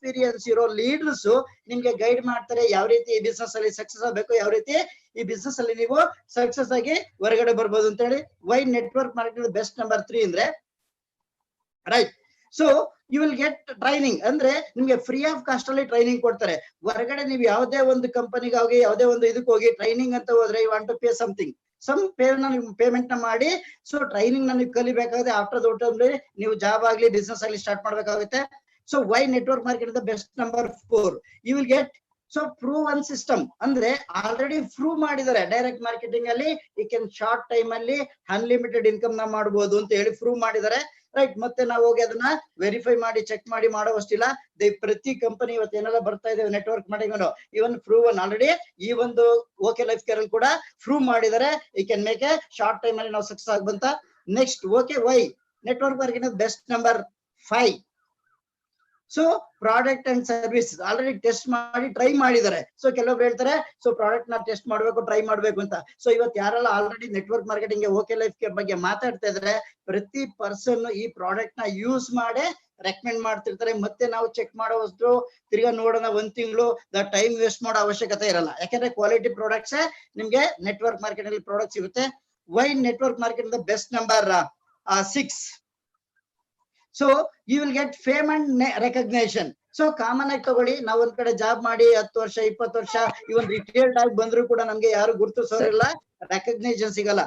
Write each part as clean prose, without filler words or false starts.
Experience ಇರೋ leaders ನಿಮ್ಗೆ guide ಮಾಡ್ತಾರೆ ಯಾವ ರೀತಿ ಈ ಬಿಸ್ನೆಸ್ ಅಲ್ಲಿ ಸಕ್ಸಸ್ ಆಗ್ಬೇಕು, ಯಾವ ರೀತಿ ಈ ಬಿಸ್ನೆಸ್ ಅಲ್ಲಿ ನೀವು ಸಕ್ಸಸ್ ಆಗಿ ಹೊರಗಡೆ ಬರ್ಬೋದು ಅಂತ ಹೇಳಿ. Why network marketing best number 3 ಅಂದ್ರೆ right. So you will get training ಅಂದ್ರೆ ನಿಮ್ಗೆ ಫ್ರೀ ಆಫ್ ಕಾಸ್ಟ್ ಅಲ್ಲಿ ಟ್ರೈನಿಂಗ್ ಕೊಡ್ತಾರೆ. ಹೊರಗಡೆ ನೀವು ಯಾವುದೇ ಒಂದು ಕಂಪನಿಗೆ ಹೋಗಿ ಯಾವುದೇ ಒಂದು ಇದಕ್ಕೆ ಹೋಗಿ ಟ್ರೈನಿಂಗ್ ಅಂತ ಹೋದ್ರೆ you want to pay something, some payment ನ ಮಾಡಿ ಸೊ ಟ್ರೈನಿಂಗ್ ನ ನೀವು ಕಲಿಬೇಕಾಗುತ್ತೆ. ಆಫ್ಟರ್ ದೌಟ್ ಅಂದ್ರೆ ನೀವು ಜಾಬ್ ಆಗ್ಲಿ ಬಿಸ್ನೆಸ್ ಆಗ್ಲಿ ಸ್ಟಾರ್ಟ್ ಮಾಡ್ಬೇಕಾಗುತ್ತೆ. So why network market the best number 4, you will get so proven system ಅಂದ್ರೆ ಆಲ್ರೆಡಿ ಪ್ರೂವ್ ಮಾಡಿದ್ದಾರೆ ಡೈರೆಕ್ಟ್ ಮಾರ್ಕೆಟಿಂಗ್ ಅಲ್ಲಿ ಈ ಕ್ಯಾನ್ ಶಾರ್ಟ್ ಟೈಮ್ ಅಲ್ಲಿ ಅನ್ಲಿಮಿಟೆಡ್ ಇನ್ಕಮ್ ನ ಮಾಡಬಹುದು ಅಂತ ಹೇಳಿ ಪ್ರೂವ್ ಮಾಡಿದ್ದಾರೆ. ರೈಟ್. ಮತ್ತೆ ನಾವು ಹೋಗಿ ಅದನ್ನ ವೆರಿಫೈ ಮಾಡಿ ಚೆಕ್ ಮಾಡಿ ಮಾಡೋವಷ್ಟಿಲ್ಲ. ಪ್ರತಿ ಕಂಪನಿ ಇವತ್ತು ಏನೆಲ್ಲ ಬರ್ತಾ ಇದೆ ನೆಟ್ವರ್ಕ್ ಮಾರ್ಕೆಟಿಂಗ್ ಇವನ್ ಪ್ರೂವ್ ಆಲ್ರೆಡಿ ಈ ಒಂದು ಓಕೆ ಲೈಫ್ ಕೇರ್ ಅಲ್ಲಿ ಕೂಡ ಪ್ರೂವ್ ಮಾಡಿದ್ದಾರೆ ಈ can make a short time ಅಲ್ಲಿ ನಾವು ಸಕ್ಸಸ್ ಆಗ್ಬಂತ. Next okay why network marketing best number 5. So product and service already test ಮಾಡಿ ಟ್ರೈ ಮಾಡಿದ್ದಾರೆ. ಸೊ ಕೆಲವೊಬ್ರು ಹೇಳ್ತಾರೆ ಸೊ ಪ್ರಾಡಕ್ಟ್ ನ ಟೆಸ್ಟ್ ಮಾಡ್ಬೇಕು, ಟ್ರೈ ಮಾಡ್ಬೇಕು ಅಂತ. ಸೊ ಇವತ್ತು ಯಾರೆಲ್ಲ already network marketing okay life care ಬಗ್ಗೆ ಮಾತಾಡ್ತಾ ಇದ್ರೆ ಪ್ರತಿ ಪರ್ಸನ್ ಈ ಪ್ರಾಡಕ್ಟ್ ನ ಯೂಸ್ ಮಾಡಿ ರೆಕಮೆಂಡ್ ಮಾಡ್ತಿರ್ತಾರೆ. ಮತ್ತೆ ನಾವು ಚೆಕ್ ಮಾಡೋವಷ್ಟು ತಿರ್ಗಾ ನೋಡೋಣ ಒಂದ್ ತಿಂಗಳು ಟೈಮ್ ವೇಸ್ಟ್ ಮಾಡೋ ಅವಶ್ಯಕತೆ ಇರಲ್ಲ. ಯಾಕಂದ್ರೆ ಕ್ವಾಲಿಟಿ ಪ್ರಾಡಕ್ಟ್ಸ್ ನಿಮ್ಗೆ ನೆಟ್ವರ್ಕ್ ಮಾರ್ಕೆಟ್ ಅಲ್ಲಿ ಪ್ರಾಡಕ್ಟ್ ಸಿಗುತ್ತೆ. Why network market the best number 6. So you will get fame and recognition. So common ಆಗಿ ತಗೊಳ್ಳಿ, ನಾವ್ ಒಂದ್ ಕಡೆ ಜಾಬ್ ಮಾಡಿ 10 ವರ್ಷ 20 ವರ್ಷ ಇವನ್ ರಿಟೈರ್ಡ್ ಆಗಿ ಬಂದ್ರು ಕೂಡ ನಮ್ಗೆ ಯಾರು ಗುರುತಿಸೋರಿಲ್ಲ, ರೆಕಗ್ನೇಷನ್ ಸಿಗಲ್ಲ.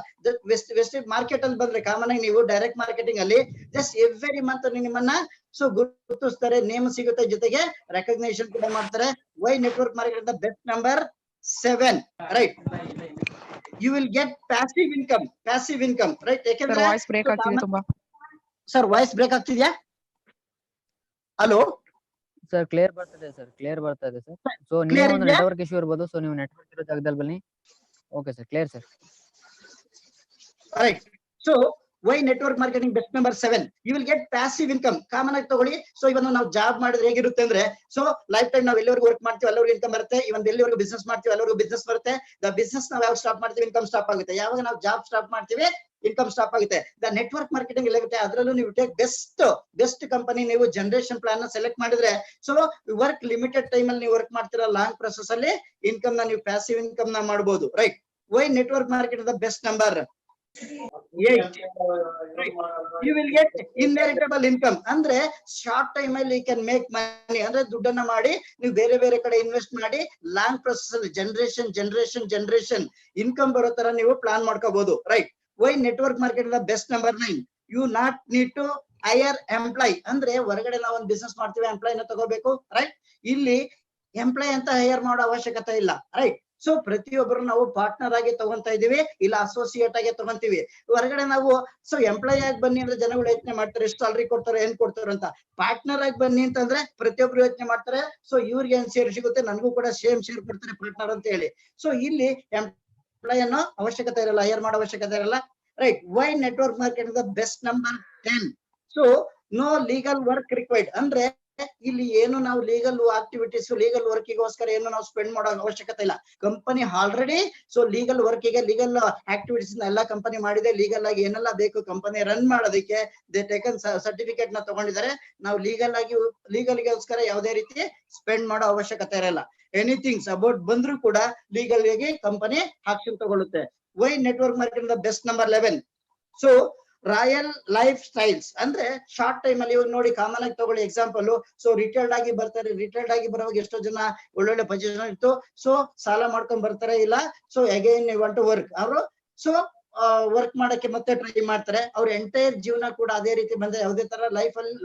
ವೆಸ್ಟ್ ಮಾರ್ಕೆಟ್ ಅಲ್ಲಿ ಬಂದ್ರೆ ಕಾಮನ್ ಆಗಿ ನೀವು ಡೈರೆಕ್ಟ್ ಮಾರ್ಕೆಟಿಂಗ್ ಅಲ್ಲಿ ಜಸ್ಟ್ ಎವ್ರಿ ಮಂತ್ ನಿಮ್ಮನ್ನ ಸೊ ಗುರುತಿಸ್ತಾರೆ, ನೇಮ್ ಸಿಗುತ್ತೆ, ಜೊತೆಗೆ ರೆಕಗ್ನೇಷನ್ ಕೂಡ ಮಾಡ್ತಾರೆ. Why network market the best number 7, right. You will get passive income, right. ಯಾಕಂದ್ರೆ ವಾಯ್ಸ್ ಬ್ರೇಕ್ ಆಗ್ತಿದೆ ತುಂಬಾ. ಸರ್ ವಾಯ್ಸ್ ಬ್ರೇಕ್ ಆಗ್ತಿದ್ಯಾ? ಹಲೋ ಸರ್ ಕ್ಲಿಯರ್ ಬರ್ತಾ ಇದೆ ಸರ್. ಸೊ ನೀವು ಒಂದು ನೆಟ್ವರ್ಕ್ ಇಶ್ಯೂ ಇರಬಹುದು. ಸೊ ನೀವು ನೆಟ್ವರ್ಕ್ ಇರೋ ಜಾಗದಲ್ಲಿ ಬನ್ನಿ. Okay sir, clear sir. Right. So why network marketing best number 7, you will get passive income. Common ಆಗಿ ತಗೊಳ್ಳಿ. ಸೊ ಇವನು ನಾವು ಜಾಬ್ ಮಾಡಿದ್ರೆ ಹೇಗಿರುತ್ತೆ ಅಂದ್ರೆ ಸೊ ಲೈಫ್ ಟೈಮ್ ನಾವು ಎಲ್ಲಿವರೆಗೂ ವರ್ಕ್ ಮಾಡ್ತೀವಿ ಅಲ್ಲಿವರೆಗೂ ಇನ್ಕಮ್ ಬರುತ್ತೆ. ಇವನ್ ಎಲ್ಲಿವರೆಗೂ ಬಿಸ್ನೆಸ್ ಮಾಡ್ತೀವಿ ಅಲ್ಲಿವರೆಗೂ ಬಿಸ್ನೆಸ್ ಬರುತ್ತೆ. ದ ಬಿಸ್ನೆಸ್ ನಾವು ಯಾವಾಗ ಸ್ಟಾಪ್ ಮಾಡ್ತೀವಿ ಇನ್ಕಮ್ ಸ್ಟಾಪ್ ಆಗುತ್ತೆ. ಯಾವಾಗ ನಾವು ಜಾಬ್ ಸ್ಟಾಪ್ ಮಾಡ್ತೀವಿ ಇನ್ಕಮ್ ಸ್ಟಾಪ್ ಆಗುತ್ತೆ. ದ ನೆಟ್ವರ್ಕ್ ಮಾರ್ಕೆಟಿಂಗ್ ಎಲ್ಲಾಗುತ್ತೆ ಅದರಲ್ಲೂ ನೀವು ಟೇಕ್ ಬೆಸ್ಟ್ ಕಂಪನಿ ನೀವು ಜನರೇಷನ್ ಪ್ಲಾನ್ ನ ಸೆಲೆಕ್ಟ್ ಮಾಡಿದ್ರೆ ಸೊ ವರ್ಕ್ ಲಿಮಿಟೆಡ್ ಟೈಮ್ ಅಲ್ಲಿ ನೀವು ವರ್ಕ್ ಮಾಡ್ತೀರಾ, ಲಾಂಗ್ ಪ್ರೊಸೆಸ್ ಅಲ್ಲಿ ಇನ್ಕಮ್ ನ ನೀವು ಪ್ಯಾಸಿವ್ ಇನ್ಕಮ್ ನ ಮಾಡಬಹುದು. Right. Why network market the best number 8, you will get inheritable income ಅಂದ್ರೆ ಶಾರ್ಟ್ ಟೈಮ್ ಅಲ್ಲಿ ಕ್ಯಾನ್ ಮೇಕ್ ಮನಿ ಅಂದ್ರೆ ದುಡ್ಡನ್ನ ಮಾಡಿ ನೀವು ಬೇರೆ ಬೇರೆ ಕಡೆ ಇನ್ವೆಸ್ಟ್ ಮಾಡಿ ಲಾಂಗ್ ಪ್ರೊಸೆಸ್ ಅಲ್ಲಿ ಜನರೇಷನ್ ಇನ್ಕಮ್ ಬರೋ ತರ ನೀವು ಪ್ಲಾನ್ ಮಾಡ್ಕೋಬಹುದು. Right. Why network market the best number 9, you not need to hire employ ಅಂದ್ರೆ ಹೊರಗಡೆ ನಾವು ಒಂದು ಬಿಸ್ನೆಸ್ ಮಾಡ್ತೀವಿ ಎಂಪ್ಲಾಯ್ ನ ತಗೋಬೇಕು. ರೈಟ್. ಇಲ್ಲಿ ಎಂಪ್ಲಾಯ್ ಅಂತ ಹೈಯರ್ ಮಾಡೋ ಅವಶ್ಯಕತೆ ಇಲ್ಲ. ರೈಟ್. ಸೊ ಪ್ರತಿಯೊಬ್ಬರು ನಾವು ಪಾರ್ಟ್ನರ್ ಆಗಿ ತಗೊಂತಾ ಇದೀವಿ, ಇಲ್ಲ ಅಸೋಸಿಯೇಟ್ ಆಗಿ ತಗೊಂತೀವಿ. ಹೊರಗಡೆ ನಾವು ಸೊ ಎಂಪ್ಲಾಯ್ ಆಗಿ ಬನ್ನಿ ಅಂದ್ರೆ ಜನಗಳು ಯೋಚನೆ ಮಾಡ್ತಾರೆ ಎಷ್ಟು ಸ್ಯಾಲರಿ ಕೊಡ್ತಾರೆ ಏನ್ ಕೊಡ್ತಾರೆ ಅಂತ. ಪಾರ್ಟ್ನರ್ ಆಗಿ ಬನ್ನಿ ಅಂತಂದ್ರೆ ಪ್ರತಿಯೊಬ್ರು ಯೋಚನೆ ಮಾಡ್ತಾರೆ ಸೊ ಇವ್ರಿಗೆ ಏನ್ ಶೇರ್ ಸಿಗುತ್ತೆ ನನಗೂ ಕೂಡ ಸೇಮ್ ಶೇರ್ ಕೊಡ್ತಾರೆ ಪಾರ್ಟ್ನರ್ ಅಂತ ಹೇಳಿ. ಸೊ ಇಲ್ಲಿ ಎಂಪ್ಲಾಯ್ ಅನ್ನೋ ಅವಶ್ಯಕತೆ ಇರಲ್ಲ, ಹೈಯರ್ ಮಾಡೋ ಅವಶ್ಯಕತೆ ಇರಲ್ಲ. Right. Why network market the best number 10, so no legal work required ಅಂದ್ರೆ ಇಲ್ಲಿ ಏನು ನಾವು ಲೀಗಲ್ ಆಕ್ಟಿವಿಟೀಸ್ ಲೀಗಲ್ ವರ್ಕಿಗೋಸ್ಕರ ಏನು ನಾವು ಸ್ಪೆಂಡ್ ಮಾಡೋ ಅವಶ್ಯಕತೆ ಇಲ್ಲ. ಕಂಪನಿ ಆಲ್ರೆಡಿ ಸೊ ಲೀಗಲ್ ವರ್ಕಿಗೆ ಲೀಗಲ್ ಆಕ್ಟಿವಿಟೀಸ್ ಎಲ್ಲ ಕಂಪನಿ ಮಾಡಿದೆ. ಲೀಗಲ್ ಆಗಿ ಏನೆಲ್ಲ ಬೇಕು ಕಂಪನಿ ರನ್ ಮಾಡೋದಕ್ಕೆ ದೇ ಟೇಕನ್ ಸರ್ಟಿಫಿಕೇಟ್ ನ ತಗೊಂಡಿದ್ದಾರೆ. ನಾವು ಲೀಗಲ್ಗೋಸ್ಕರ ಯಾವುದೇ ರೀತಿ ಸ್ಪೆಂಡ್ ಮಾಡೋ ಅವಶ್ಯಕತೆ ಇರಲ್ಲ. ಎನಿಥಿಂಗ್ಸ್ ಅಬೌಟ್ ಬಂದ್ರು ಕೂಡ ಲೀಗಲ್ ಆಗಿ ಕಂಪನಿ ಆಕ್ಷನ್ ತಗೊಳುತ್ತೆ. Why network market the best number 11, so royal life styles ಅಂದ್ರೆ ಶಾರ್ಟ್ ಟೈಮ್ ಅಲ್ಲಿ ಇವಾಗ ನೋಡಿ ಕಾಮನ್ ಆಗಿ ತಗೊಳ್ಳಿ ಎಕ್ಸಾಂಪಲ್. ಸೊ ರಿಟೈರ್ಡ್ ಆಗಿ ಬರ್ತಾರೆ, ರಿಟೈರ್ಡ್ ಆಗಿ ಬರುವಾಗ ಎಷ್ಟೋ ಜನ ಒಳ್ಳೊಳ್ಳೆ ಪೊಸಿಷನ್ ಇತ್ತು ಸೊ ಸಾಲ ಮಾಡ್ಕೊಂಡ್ ಬರ್ತಾರೆ, ಇಲ್ಲ so again want to work ಅವರು ಸೊ ವರ್ಕ್ ಮಾಡಕ್ಕೆ ಮತ್ತೆ ಟ್ರೈ ಮಾಡ್ತಾರೆ. ಅವ್ರ ಎಂಟೈರ್ ಜೀವನ ಕೂಡ ಅದೇ ರೀತಿ ಬಂದ್ರೆ ಯಾವುದೇ ತರ ಲೈಫ್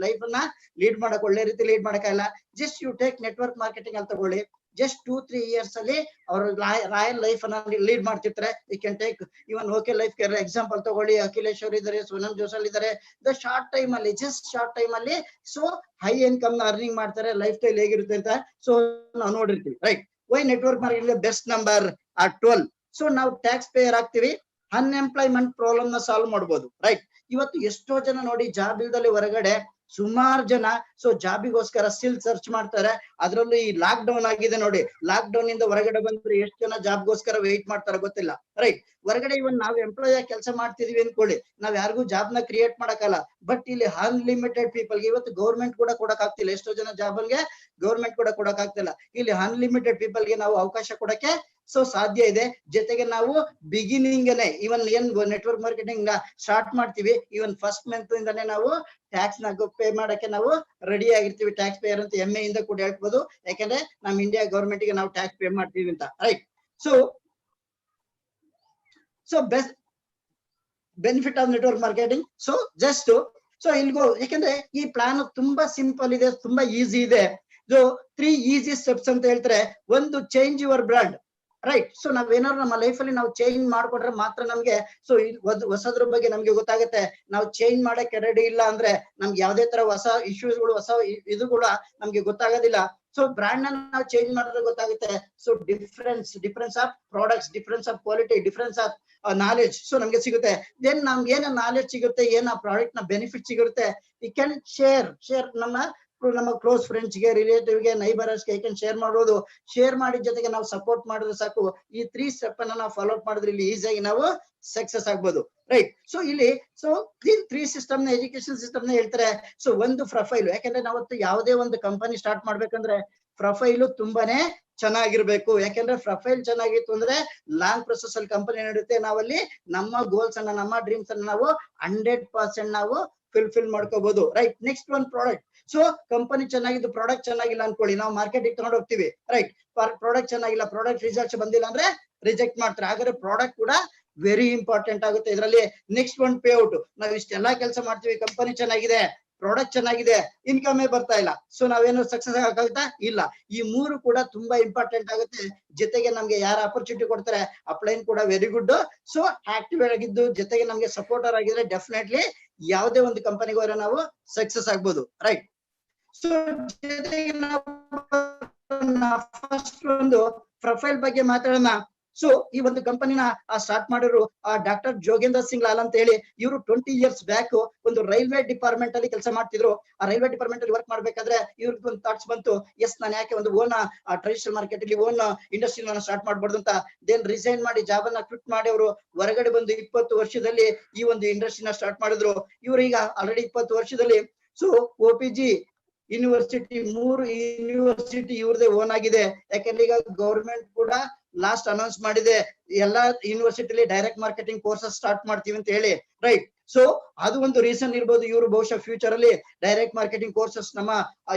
ಅನ್ನ ಲೀಡ್ ಮಾಡಕ್ ಒಳ್ಳೆ ರೀತಿ ಲೀಡ್ ಮಾಡಕ್ಕಾಗಲ್ಲ. Just you take network marketing ಅಂತ ತಗೊಳ್ಳಿ. ಜಸ್ಟ್ 2-3 ಇಯರ್ಸ್ ಅಲ್ಲಿ ಅವರು ರಾಯಲ್ ಲೈಫ್ ಅನ್ನ ಲೀಡ್ ಮಾಡ್ತಿರ್ತಾರೆ. You can take even OK life Care example ತಗೊಳ್ಳಿ. ಅಖಿಲೇಶ್ ಅವರು ಇದ್ದಾರೆ, ಸೋನಂ ಜೋಸಲ್ ಇದ್ದಾರೆ. ದ ಶಾರ್ಟ್ ಟೈಮ್ ಅಲ್ಲಿ ಜಸ್ಟ್ ಶಾರ್ಟ್ ಟೈಮ್ ಅಲ್ಲಿ ಸೊ ಹೈ ಇನ್ಕಮ್ ನ ಅರ್ನಿಂಗ್ ಮಾಡ್ತಾರೆ. ಲೈಫ್ ಸ್ಟೈಲ್ ಹೇಗಿರುತ್ತೆ ಅಂತ ಸೊ ನಾವು ನೋಡಿರ್ತೀವಿ. Right. Why network marketing best number 12, so ನಾವು ಟ್ಯಾಕ್ಸ್ ಪೇಯರ್ ಆಗ್ತೀವಿ, ಅನ್ಎಂಪ್ಲಾಯ್ಮೆಂಟ್ ಪ್ರಾಬ್ಲಮ್ ನ ಸಾಲ್ವ್ ಮಾಡಬಹುದು. ರೈಟ್. ಇವತ್ತು ಎಷ್ಟೋ ಜನ ನೋಡಿ ಜಾಬ್ ಇಲ್ದಲ್ಲಿ ಹೊರಗಡೆ ಸುಮಾರು ಜನ ಸೊ ಜಾಬಿಗೋಸ್ಕರ ಸ್ಟಿಲ್ ಸರ್ಚ್ ಮಾಡ್ತಾರೆ. ಅದ್ರಲ್ಲೂ ಈ ಲಾಕ್ ಡೌನ್ ಆಗಿದೆ ನೋಡಿ, ಲಾಕ್ ಡೌನ್ ಇಂದ ಹೊರಗಡೆ ಬಂದ್ರೆ ಎಷ್ಟು ಜನ ಜಾಬ್ಗೋಸ್ಕರ ವೆಯ್ಟ್ ಮಾಡ್ತಾರ ಗೊತ್ತಿಲ್ಲ, ರೈಟ್. ಹೊರಗಡೆ ಇವನ್ ನಾವ್ ಎಂಪ್ಲಾಯ್ ಆಗಿ ಕೆಲಸ ಮಾಡ್ತಿದೀವಿ ಅನ್ಕೊಳ್ಳಿ, ನಾವ್ ಯಾರಿಗೂ ಜಾಬ್ ನ ಕ್ರಿಯೇಟ್ ಮಾಡಕ್ಕಲ್ಲ. ಬಟ್ ಇಲ್ಲಿ ಅನ್ಲಿಮಿಟೆಡ್ ಪೀಪಲ್ಗೆ ಇವತ್ತು ಗೌರ್ಮೆಂಟ್ ಕೂಡ ಕೊಡಕ್ ಆಗ್ತಿಲ್ಲ, ಎಷ್ಟೋ ಜನ ಜಾಬ್ಗೆ ಗೌರ್ಮೆಂಟ್ ಕೂಡ ಕೊಡಕ್ ಆಗ್ತಿಲ್ಲ. ಇಲ್ಲಿ ಅನ್ಲಿಮಿಟೆಡ್ ಪೀಪಲ್ಗೆ ನಾವು ಅವಕಾಶ ಕೊಡಕ್ಕೆ ಸೊ ಸಾಧ್ಯ ಇದೆ. ಜೊತೆಗೆ ನಾವು ಬಿಗಿನಿಂಗ್ ಇವನ್ ಏನ್ ನೆಟ್ವರ್ಕ್ ಮಾರ್ಕೆಟಿಂಗ್ ಸ್ಟಾರ್ಟ್ ಮಾಡ್ತೀವಿ, ಇವನ್ ಫಸ್ಟ್ ಮಂತ್ ಇಂದಾನೆ ನಾವು ಟ್ಯಾಕ್ಸ್ ನ ಪೇ ಮಾಡಕ್ಕೆ ನಾವು ರೆಡಿ ಆಗಿರ್ತೀವಿ. ಟ್ಯಾಕ್ಸ್ ಪೇಯರ್ ಅಂತ ಹೆಮ್ಮೆಯಿಂದ ಕೂಡ ಹೇಳ್ಬೋದು, ಯಾಕಂದ್ರೆ ನಮ್ ಇಂಡಿಯಾ ಗೌರ್ಮೆಂಟ್ ಗೆ ನಾವು ಟ್ಯಾಕ್ಸ್ ಪೇ ಮಾಡ್ತೀವಿ ಅಂತ, right. So best benefit of network marketing. So just so ಇಲ್ಗೋ, ಯಾಕಂದ್ರೆ ಈ ಪ್ಲಾನ್ ತುಂಬಾ ಸಿಂಪಲ್ ಇದೆ, ತುಂಬಾ ಈಸಿ ಇದೆ. ಸೊ 3 ಈಸಿ ಸ್ಟೆಪ್ಸ್ ಅಂತ ಹೇಳ್ತಾರೆ. ಒಂದು, change your brand, right. So ನಾವೇನಾದ್ರು ನಮ್ಮ ಲೈಫ್ ಅಲ್ಲಿ ನಾವು ಚೇಂಜ್ ಮಾಡ್ಕೊಂಡ್ರೆ ಮಾತ್ರ ನಮ್ಗೆ ಸೊ ಹೊಸದ್ರ ಬಗ್ಗೆ ನಮ್ಗೆ ಗೊತ್ತಾಗುತ್ತೆ. ನಾವು ಚೇಂಜ್ ಮಾಡಕ್ಕೆ ರೆಡಿ ಇಲ್ಲ ಅಂದ್ರೆ ನಮ್ಗೆ ಯಾವ್ದೇ ತರ ಹೊಸ ಇಶ್ಯೂಸ್ಗಳು, ಹೊಸ ಇದು ಕೂಡ ನಮ್ಗೆ ಗೊತ್ತಾಗೋದಿಲ್ಲ. ಸೊ ಬ್ರ್ಯಾಂಡ್ ನ ನಾವು ಚೇಂಜ್ ಮಾಡಿದ್ರೆ ಗೊತ್ತಾಗುತ್ತೆ. So difference of products, difference of quality, difference of knowledge so ನಮ್ಗೆ ಸಿಗುತ್ತೆ. ದೆನ್ ನಮ್ಗೆ ಏನ ನಾಲೆಜ್ ಸಿಗುತ್ತೆ, ಏನ ಪ್ರಾಡಕ್ಟ್ ನ ಬೆನಿಫಿಟ್ ಸಿಗುತ್ತೆ, ವಿ ಕ್ಯಾನ್ ಶೇರ್ ನಮ್ಮ ಕ್ಲೋಸ್ ಫ್ರೆಂಡ್ಸ್ ಗೆ, ರಿಲೇಟಿವ್ ಗೆ, ನೈಬರ್ಸ್ ಗೆ ಕ್ಯಾನ್ ಶೇರ್ ಮಾಡೋದು. ಶೇರ್ ಮಾಡಿದ ಜೊತೆಗೆ ನಾವು ಸಪೋರ್ಟ್ ಮಾಡಿದ್ರೆ ಸಾಕು. ಈ 3 ಸ್ಟೆಪ್ ಅನ್ನ ನಾವು ಫಾಲೋ ಅಪ್ ಮಾಡಿದ್ರೆ ಇಲ್ಲಿ ಈಸಿಯಾಗಿ ನಾವು ಸಕ್ಸಸ್ ಆಗ್ಬೋದು, ರೈಟ್. ಸೊ ಇಲ್ಲಿ ಸೊ 3 ಸಿಸ್ಟಮ್ ನ, ಎಜುಕೇಶನ್ ಸಿಸ್ಟಮ್ ನ ಹೇಳ್ತಾರೆ. ಸೊ ಒಂದು ಪ್ರೊಫೈಲ್, ಯಾಕಂದ್ರೆ ನಾವತ್ತು ಯಾವುದೇ ಒಂದು ಕಂಪನಿ ಸ್ಟಾರ್ಟ್ ಮಾಡ್ಬೇಕಂದ್ರೆ ಪ್ರೊಫೈಲು ತುಂಬಾನೇ ಚೆನ್ನಾಗಿರ್ಬೇಕು. ಯಾಕಂದ್ರೆ ಪ್ರೊಫೈಲ್ ಚೆನ್ನಾಗಿತ್ತು ಅಂದ್ರೆ ಲಾಂಗ್ ಪ್ರೊಸೆಸ್ ಅಲ್ಲಿ ಕಂಪನಿ ನಡೆಯುತ್ತೆ. ನಾವಲ್ಲಿ ನಮ್ಮ ಗೋಲ್ಸ್ ಅನ್ನ, ನಮ್ಮ ಡ್ರೀಮ್ಸ್ ಅನ್ನ ನಾವು 100% ನಾವು ಫಿಲ್ ಮಾಡ್ಕೋಬಹುದು, ರೈಟ್. ನೆಕ್ಸ್ಟ್ ಒಂದು ಪ್ರಾಡಕ್ಟ್. ಸೊ ಕಂಪನಿ ಚೆನ್ನಾಗಿದ್ದು ಪ್ರಾಡಕ್ಟ್ ಚೆನ್ನಾಗಿಲ್ಲ ಅನ್ಕೊಳ್ಳಿ, ನಾವು ಮಾರ್ಕೆಟಿಗೆ ತಗೊಂಡು ಹೋಗ್ತೀವಿ, ರೈಟ್. ಪ್ರಾಡಕ್ಟ್ ಚೆನ್ನಾಗಿಲ್ಲ, ಪ್ರಾಡಕ್ಟ್ ರಿಸಲ್ಟ್ಸ್ ಬಂದಿಲ್ಲ ಅಂದ್ರೆ ರಿಜೆಕ್ಟ್ ಮಾಡ್ತಾರೆ. ಹಾಗಾದ್ರೆ ಪ್ರಾಡಕ್ಟ್ ಕೂಡ ವೆರಿ ಇಂಪಾರ್ಟೆಂಟ್ ಆಗುತ್ತೆ ಇದರಲ್ಲಿ. ನೆಕ್ಸ್ಟ್ ಒಂದು ಪೇ ಔಟ್. ನಾವು ಇಷ್ಟೆಲ್ಲಾ ಕೆಲಸ ಮಾಡ್ತೀವಿ, ಕಂಪನಿ ಚೆನ್ನಾಗಿದೆ, ಪ್ರಾಡಕ್ಟ್ ಚೆನ್ನಾಗಿದೆ, ಇನ್ಕಮೇ ಬರ್ತಾ ಇಲ್ಲ, ಸೊ ನಾವೇನು ಸಕ್ಸಸ್ ಆಗಕ್ಕಾಗುತ್ತಾ? ಇಲ್ಲ. ಈ 3 ಕೂಡ ತುಂಬಾ ಇಂಪಾರ್ಟೆಂಟ್ ಆಗುತ್ತೆ. ಜೊತೆಗೆ ನಮ್ಗೆ ಯಾರ ಅಪರ್ಚುನಿಟಿ ಕೊಡ್ತಾರೆ, ಅಪ್ಲೈನ್ ಕೂಡ ವೆರಿ ಗುಡ್. ಸೊ ಆಕ್ಟಿವ್ ಆಗಿದ್ದು ಜೊತೆಗೆ ನಮ್ಗೆ ಸಪೋರ್ಟರ್ ಆಗಿದ್ರೆ ಡೆಫಿನೆಟ್ಲಿ ಯಾವುದೇ ಒಂದು ಕಂಪನಿಗೆ ಹೋದ್ರೆ ನಾವು ಸಕ್ಸಸ್ ಆಗ್ಬೋದು, ರೈಟ್. ಸೊ ಜೊತೆಗೆ ನಾವು ಫಸ್ಟ್ ಒಂದು ಪ್ರೊಫೈಲ್ ಬಗ್ಗೆ ಮಾತಾಡೋಣ. ಸೊ ಈ ಒಂದು ಕಂಪನಿನ ಸ್ಟಾರ್ಟ್ ಮಾಡಿದ್ರು ಡಾಕ್ಟರ್ ಜೋಗೇಂದ್ರ ಸಿಂಗ್ ಲಾಲ್ ಅಂತ ಹೇಳಿ. ಇವರು 20 years ಬ್ಯಾಕ್ ಒಂದು ರೈಲ್ವೆ ಡಿಪಾರ್ಟ್ಮೆಂಟ್ ಅಲ್ಲಿ ಕೆಲಸ ಮಾಡ್ತಿದ್ರು. ಆ ರೈಲ್ವೆ ಡಿಪಾರ್ಟ್ಮೆಂಟ್ ಅಲ್ಲಿ ವರ್ಕ್ ಮಾಡ್ಬೇಕಾದ್ರೆ ಇವ್ರಿಗೆ ಒಂದು ಥಾಟ್ಸ್ ಬಂತು, ಎಸ್ ನಾನು ಯಾಕೆ ಒಂದು ಓನ್ ಟ್ರೆಡಿಷನಲ್ ಮಾರ್ಕೆಟ್ ಅಲ್ಲಿ ಓನ್ ಇಂಡಸ್ಟ್ರಿ ಸ್ಟಾರ್ಟ್ ಮಾಡ್ಬಾರ್ದು ಅಂತ. ದೆನ್ ರಿಸೈನ್ ಮಾಡಿ ಜಾಬ್ ಅನ್ನ ಕ್ವಿಟ್ ಮಾಡಿ ಅವರು ಹೊರಗಡೆ ಬಂದು 20 ವರ್ಷದಲ್ಲಿ ಈ ಒಂದು ಇಂಡಸ್ಟ್ರಿನ ಸ್ಟಾರ್ಟ್ ಮಾಡಿದ್ರು. ಇವರು ಈಗ ಆಲ್ರೆಡಿ 20 ವರ್ಷದಲ್ಲಿ ಸೊ OPG ಯೂನಿವರ್ಸಿಟಿ 3 ಯೂನಿವರ್ಸಿಟಿ ಇವ್ರದೇ ಓನ್ ಆಗಿದೆ. ಯಾಕಂದ್ರೆ ಈಗ ಗೌರ್ಮೆಂಟ್ ಕೂಡ ಲಾಸ್ಟ್ ಅನೌನ್ಸ್ ಮಾಡಿದೆ, ಎಲ್ಲಾ ಯೂನಿವರ್ಸಿಟಿಲಿ ಡೈರೆಕ್ಟ್ ಮಾರ್ಕೆಟಿಂಗ್ ಕೋರ್ಸಸ್ ಸ್ಟಾರ್ಟ್ ಮಾಡ್ತೀವಿ ಅಂತ ಹೇಳಿ, ರೈಟ್. ಸೊ ಅದು ಒಂದು ರೀಸನ್ ಇರ್ಬೋದು. ಇವರು ಬಹುಶಃ ಫ್ಯೂಚರ್ ಅಲ್ಲಿ ಡೈರೆಕ್ಟ್ ಮಾರ್ಕೆಟಿಂಗ್ ಕೋರ್ಸಸ್ ನಮ್ಮ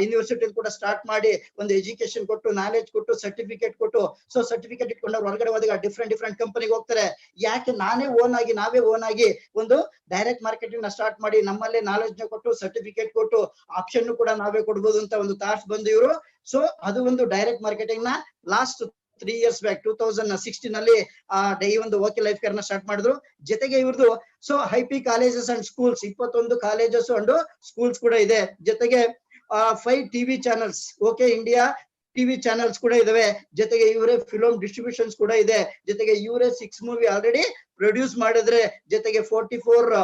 ಯೂನಿವರ್ಸಿಟಿ ಕೂಡ ಸ್ಟಾರ್ಟ್ ಮಾಡಿ ಒಂದು ಎಜುಕೇಶನ್ ಕೊಟ್ಟು, ನಾಲೆಜ್ ಕೊಟ್ಟು, ಸರ್ಟಿಫಿಕೇಟ್ ಕೊಟ್ಟು, ಸೊ ಸರ್ಟಿಫಿಕೇಟ್ ಇಟ್ಕೊಂಡವ್ರು ಹೊರಗಡೆ ಹೋದಾಗ ಡಿಫ್ರೆಂಟ್ ಕಂಪನಿಗೆ ಹೋಗ್ತಾರೆ. ಯಾಕೆ ನಾವೇ ಓನ್ ಆಗಿ ಒಂದು ಡೈರೆಕ್ಟ್ ಮಾರ್ಕೆಟಿಂಗ್ ನ ಸ್ಟಾರ್ಟ್ ಮಾಡಿ ನಮ್ಮಲ್ಲೇ ನಾಲೆಜ್ ನ ಕೊಟ್ಟು, ಸರ್ಟಿಫಿಕೇಟ್ ಕೊಟ್ಟು, ಆಪ್ಷನ್ ಕೂಡ ನಾವೇ ಕೊಡ್ಬೋದು ಅಂತ ಒಂದು ಥಾಟ್ಸ್ ಬಂದು ಇವರು ಸೊ ಅದು ಒಂದು ಡೈರೆಕ್ಟ್ ಮಾರ್ಕೆಟಿಂಗ್ ನ ಲಾಸ್ಟ್ 3 years ಬ್ಯಾಕ್ 2016 ಅಲ್ಲಿ ಈ ಒಂದು ಓಕೆ ಲೈಫ್ ಕೇರ್ ನ ಸ್ಟಾರ್ಟ್ ಮಾಡಿದ್ರು. ಜೊತೆಗೆ ಇವ್ರದ್ದು so IP colleges and schools 21 colleges and schools ಕೂಡ ಇದೆ. ಜೊತೆಗೆ 5 TV channels, okay India TV channels ಕೂಡ ಇದಾವೆ. ಜೊತೆಗೆ ಇವರೇ ಫಿಲ್ಮ್ ಡಿಸ್ಟ್ರಿಬ್ಯೂಷನ್ಸ್ ಕೂಡ ಇದೆ. ಜೊತೆಗೆ ಇವರೇ 6 ಮೂವಿ ಆಲ್ರೆಡಿ ಪ್ರೊಡ್ಯೂಸ್ ಮಾಡಿದ್ರೆ. ಜೊತೆಗೆ 44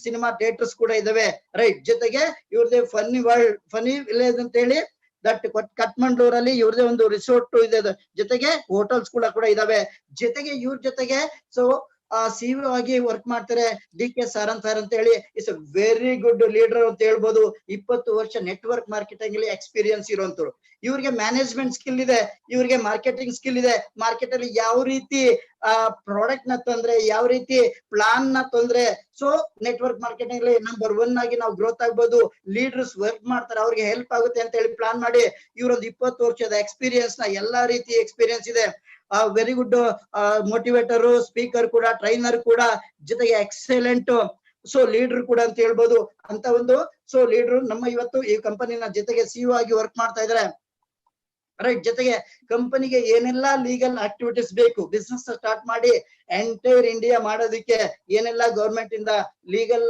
ಸಿನಿಮಾ ಥಿಯೇಟರ್ಸ್ ಕೂಡ ಇದಾವೆ, ರೈಟ್. ಜೊತೆಗೆ ಇವ್ರದೇ ಫನಿ ವಿಲೇಜ್ ಅಂತ ಹೇಳಿ ದಟ್ ಕಟ್ಮಂಡ್ಲೂರಲ್ಲಿ ಇವ್ರದೇ ಒಂದು ರಿಸೋರ್ಟ್ ಇದೆ. ಜೊತೆಗೆ ಹೋಟೆಲ್ಸ್ ಕೂಡ ಇದಾವೆ. ಜೊತೆಗೆ ಇವ್ರ ಜೊತೆಗೆ ಸೊ CEO ಆಗಿ ವರ್ಕ್ ಮಾಡ್ತಾರೆ DK ಸಾರಂತ್ ಸರ್ ಅಂತ ಹೇಳಿ. It's a very good leader ಅಂತ ಹೇಳ್ಬೋದು. 20 ವರ್ಷ ನೆಟ್ವರ್ಕ್ ಮಾರ್ಕೆಟಿಂಗ್ ಅಲ್ಲಿ ಎಕ್ಸ್ಪೀರಿಯನ್ಸ್ ಇರುವಂತರು. ಇವ್ರಿಗೆ ಮ್ಯಾನೇಜ್ಮೆಂಟ್ ಸ್ಕಿಲ್ ಇದೆ, ಇವ್ರಿಗೆ ಮಾರ್ಕೆಟಿಂಗ್ ಸ್ಕಿಲ್ ಇದೆ. ಮಾರ್ಕೆಟ್ ಅಲ್ಲಿ ಯಾವ ರೀತಿ ಪ್ರಾಡಕ್ಟ್ ನ ತಂದ್ರೆ, ಯಾವ ರೀತಿ ಪ್ಲಾನ್ ನ ತಂದ್ರೆ ಸೊ ನೆಟ್ವರ್ಕ್ ಮಾರ್ಕೆಟಿಂಗ್ ಅಲ್ಲಿ ನಂಬರ್ 1 ಆಗಿ ನಾವು ಗ್ರೋತ್ ಆಗ್ಬೋದು. ಲೀಡರ್ಸ್ ವರ್ಕ್ ಮಾಡ್ತಾರೆ, ಅವ್ರಿಗೆ ಹೆಲ್ಪ್ ಆಗುತ್ತೆ ಅಂತ ಹೇಳಿ ಪ್ಲಾನ್ ಮಾಡಿ ಇವರೊಂದು 20 ವರ್ಷದ ಎಕ್ಸ್ಪೀರಿಯನ್ಸ್ ನ ಎಲ್ಲಾ ರೀತಿ ಎಕ್ಸ್ಪೀರಿಯನ್ಸ್ ಇದೆ. ವೆರಿ ಗುಡ್ ಮೋಟಿವೇಟರ್, ಸ್ಪೀಕರ್ ಕೂಡ, ಟ್ರೈನರ್ ಕೂಡ, ಜೊತೆಗೆ ಎಕ್ಸಲೆಂಟ್ ಸೊ ಲೀಡರ್ ಕೂಡ ಅಂತ ಹೇಳ್ಬೋದು. ಅಂತ ಒಂದು ಸೊ ಲೀಡರ್ ನಮ್ಮ ಇವತ್ತು ಈ ಕಂಪನಿನ ಜೊತೆಗೆ CEO ಆಗಿ ವರ್ಕ್ ಮಾಡ್ತಾ ಇದ್ದಾರೆ, ರೈಟ್. ಜೊತೆಗೆ ಕಂಪನಿಗೆ ಏನೆಲ್ಲಾ ಲೀಗಲ್ ಆಕ್ಟಿವಿಟೀಸ್ ಬೇಕು, ಬಿಸ್ನೆಸ್ ಸ್ಟಾರ್ಟ್ ಮಾಡಿ ಎಂಟೈರ್ ಇಂಡಿಯಾ ಮಾಡೋದಕ್ಕೆ ಏನೆಲ್ಲಾ ಗವರ್ಮೆಂಟ್ ಇಂದ ಲೀಗಲ್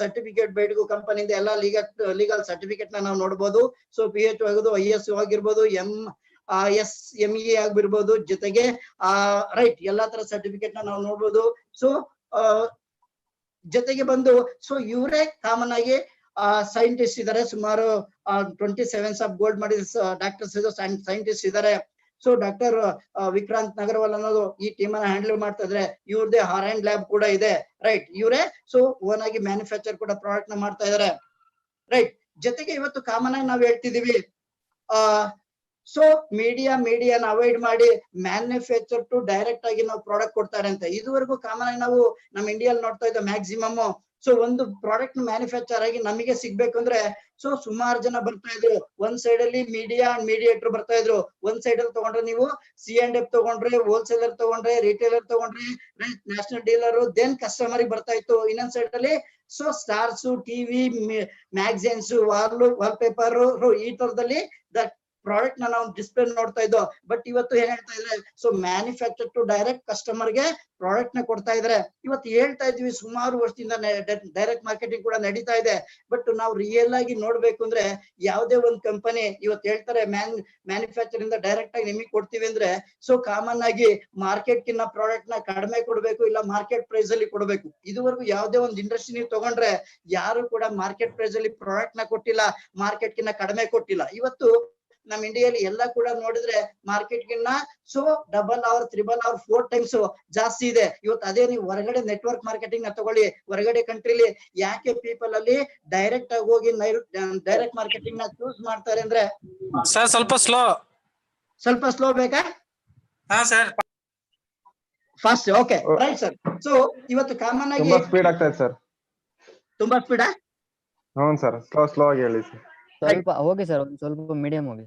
ಸರ್ಟಿಫಿಕೇಟ್ ಬೇಕು, ಕಂಪನಿಯಿಂದ ಎಲ್ಲಾ ಲೀಗಲ್ ಸರ್ಟಿಫಿಕೇಟ್ ನಾವು ನೋಡ್ಬೋದು. ಸೊ PH ಆಗೋದು, ISO ಆಗಿರ್ಬೋದು, SME ಆಗಿರ್ಬೋದು, ಜೊತೆಗೆ ರೈಟ್ ಎಲ್ಲಾ ತರ ಸರ್ಟಿಫಿಕೇಟ್ ನಾವು ನೋಡ್ಬೋದು. ಸೊ ಜೊತೆಗೆ ಬಂದು ಸೊ ಇವರೇ ಕಾಮನ್ ಆಗಿ ಸೈಂಟಿಸ್ಟ್ ಇದಾರೆ ಸುಮಾರು 27 of gold medals doctors scientist ಇದಾರೆ. ಸೊ ಡಾಕ್ಟರ್ ವಿಕ್ರಾಂತ್ ನಗರವಾಲ್ ಅನ್ನೋದು ಈ ಟೀಮ್ ಅನ್ನ ಹ್ಯಾಂಡಲ್ ಮಾಡ್ತಾ ಇದ್ರೆ, ಇವ್ರದೇ ಹಾರ್ಯಾಂಡ್ ಲ್ಯಾಬ್ ಕೂಡ ಇದೆ, ರೈಟ್. ಇವರೇ ಸೊ ಓನ್ ಆಗಿ ಮ್ಯಾನುಫ್ಯಾಕ್ಚರ್ ಕೂಡ ಪ್ರಾಡಕ್ಟ್ ನ ಮಾಡ್ತಾ ಇದಾರೆ, ರೈಟ್. ಜೊತೆಗೆ ಇವತ್ತು ಕಾಮನ್ ಆಗಿ ನಾವ್ ಹೇಳ್ತಿದೀವಿ, ಸೊ ಮೀಡಿಯಾನ ಅವಾಯ್ಡ್ ಮಾಡಿ ಮ್ಯಾನುಫ್ಯಾಕ್ಚರ್ ಟು ಡೈರೆಕ್ಟ್ ಆಗಿ ನಾವು ಪ್ರಾಡಕ್ಟ್ ಕೊಡ್ತಾರೆ ಅಂತ. ಇದುವರೆಗೂ ಕಾಮನ್ ಆಗಿ ನಾವು ನಮ್ಮ ಇಂಡಿಯಾದಲ್ಲಿ ನೋಡ್ತಾ ಇದ್ದ ಮ್ಯಾಕ್ಸಿಮಮ್, ಸೊ ಒಂದು ಪ್ರಾಡಕ್ಟ್ ಮ್ಯಾನುಫ್ಯಾಕ್ಚರ್ ಆಗಿ ನಮಗೆ ಸಿಗ್ಬೇಕು ಅಂದ್ರೆ ಸೊ ಸುಮಾರು ಜನ ಬರ್ತಾ ಇದ್ರು. ಒಂದ್ ಸೈಡ್ ಅಲ್ಲಿ ಮೀಡಿಯಾ ಅಂಡ್ ಮೀಡಿಯೇಟರ್ ಬರ್ತಾ ಇದ್ರು. ಒಂದ್ ಸೈಡ್ ಅಲ್ಲಿ ತಗೊಂಡ್ರೆ ನೀವು C&F ತಗೊಂಡ್ರೆ, ಹೋಲ್ಸೇಲರ್ ತಗೊಂಡ್ರೆ, ರಿಟೇಲರ್ ತಗೊಂಡ್ರೆ, ನ್ಯಾಷನಲ್ ಡೀಲರ್, ದೆನ್ ಕಸ್ಟಮರ್ ಬರ್ತಾ ಇತ್ತು. ಇನ್ನೊಂದ್ ಸೈಡ್ ಅಲ್ಲಿ so stars, TV, magazines, wall paper, ಈ ತರದಲ್ಲಿ ಪ್ರಾಡಕ್ಟ್ ನ ನಾವು ಡಿಸ್ಪ್ಲೇ ನೋಡ್ತಾ ಇದ್ದೋ. ಬಟ್ ಇವತ್ತು ಏನ್ ಹೇಳ್ತಾ ಇದ್ರೆ, so manufacture to direct customer ಗೆ ಪ್ರಾಡಕ್ಟ್ ನ ಕೊಡ್ತಾ ಇದಾರೆ. ಇವತ್ತು ಹೇಳ್ತಾ ಇದೀವಿ ಸುಮಾರು ವರ್ಷದಿಂದ ಡೈರೆಕ್ಟ್ ಮಾರ್ಕೆಟಿಂಗ್ ಕೂಡ ನಡೀತಾ ಇದೆ. ಬಟ್ ನಾವು ರಿಯಲ್ ಆಗಿ ನೋಡ್ಬೇಕು ಅಂದ್ರೆ ಯಾವುದೇ ಒಂದು ಕಂಪನಿ ಇವತ್ತು ಹೇಳ್ತಾರೆ ಮ್ಯಾನುಫ್ಯಾಕ್ಚರ್ ಇಂದ ಡೈರೆಕ್ಟ್ ಆಗಿ ನಿಮಗೆ ಕೊಡ್ತೀವಿ ಅಂದ್ರೆ, ಸೊ ಕಾಮನ್ ಆಗಿ ಮಾರ್ಕೆಟ್ ಕಿನ್ನ ಪ್ರಾಡಕ್ಟ್ ನ ಕಡಿಮೆ ಕೊಡ್ಬೇಕು, ಇಲ್ಲ ಮಾರ್ಕೆಟ್ ಪ್ರೈಸ್ ಅಲ್ಲಿ ಕೊಡ್ಬೇಕು. ಇದುವರೆಗೂ ಯಾವುದೇ ಒಂದು ಇಂಡಸ್ಟ್ರಿ ನೀವು ತಗೊಂಡ್ರೆ ಯಾರು ಕೂಡ ಮಾರ್ಕೆಟ್ ಪ್ರೈಸ್ ಅಲ್ಲಿ ಪ್ರಾಡಕ್ಟ್ ನ ಕೊಟ್ಟಿಲ್ಲ, ಮಾರ್ಕೆಟ್ ಕಿನ್ನ ಕಡಿಮೆ ಕೊಟ್ಟಿಲ್ಲ. ಇವತ್ತು ನಮ್ ಇಂಡಿಯಾದಲ್ಲಿ ಎಲ್ಲ ಕೂಡ ನೋಡಿದ್ರೆ ಮಾರ್ಕೆಟ್ ಗಿನ್ನ so double hour, 3 hour, 4 times ಜಾಸ್ತಿ ಇದೆ. ಇವತ್ತು ಅದೇ ನೀವು ಹೊರಗಡೆ ನೆಟ್ವರ್ಕ್ ಮಾರ್ಕೆಟಿಂಗ್ ನ ತಗೊಳ್ಳಿ, ಹೊರಗಡೆ ಕಂಟ್ರಿಲಿ ಯಾಕೆ ಪೀಪಲ್ ಅಲ್ಲಿ ಡೈರೆಕ್ಟ್ ಆಗಿ ಹೋಗಿ ಡೈರೆಕ್ಟ್ ಮಾರ್ಕೆಟಿಂಗ್ ನ ಚೂಸ್ ಮಾಡ್ತಾರೆ ಅಂದ್ರೆ, ಸರ್ ಸ್ವಲ್ಪ ಸ್ಲೋ ಬೇಕಾ? ಹಾ sir, fast, okay, right sir. So ಇವತ್ತು ಕಾಮನ್ ಆಗಿ ತುಂಬಾ ಸ್ಪೀಡ್ ಆಗ್ತಾ ಇದೆ ಸರ್. ತುಂಬಾ ಸ್ಪೀಡಾ? ಹ್ಞೂ ಸರ್, ಸ್ಲೋ ಆಗಿ ಹೇಳಿ ಸರ್. ಸ್ವಲ್ಪ ಹೋಗಿ ಸರ್, ಒಂದು ಸ್ವಲ್ಪ ಮೀಡಿಯಂ ಹೋಗಿ.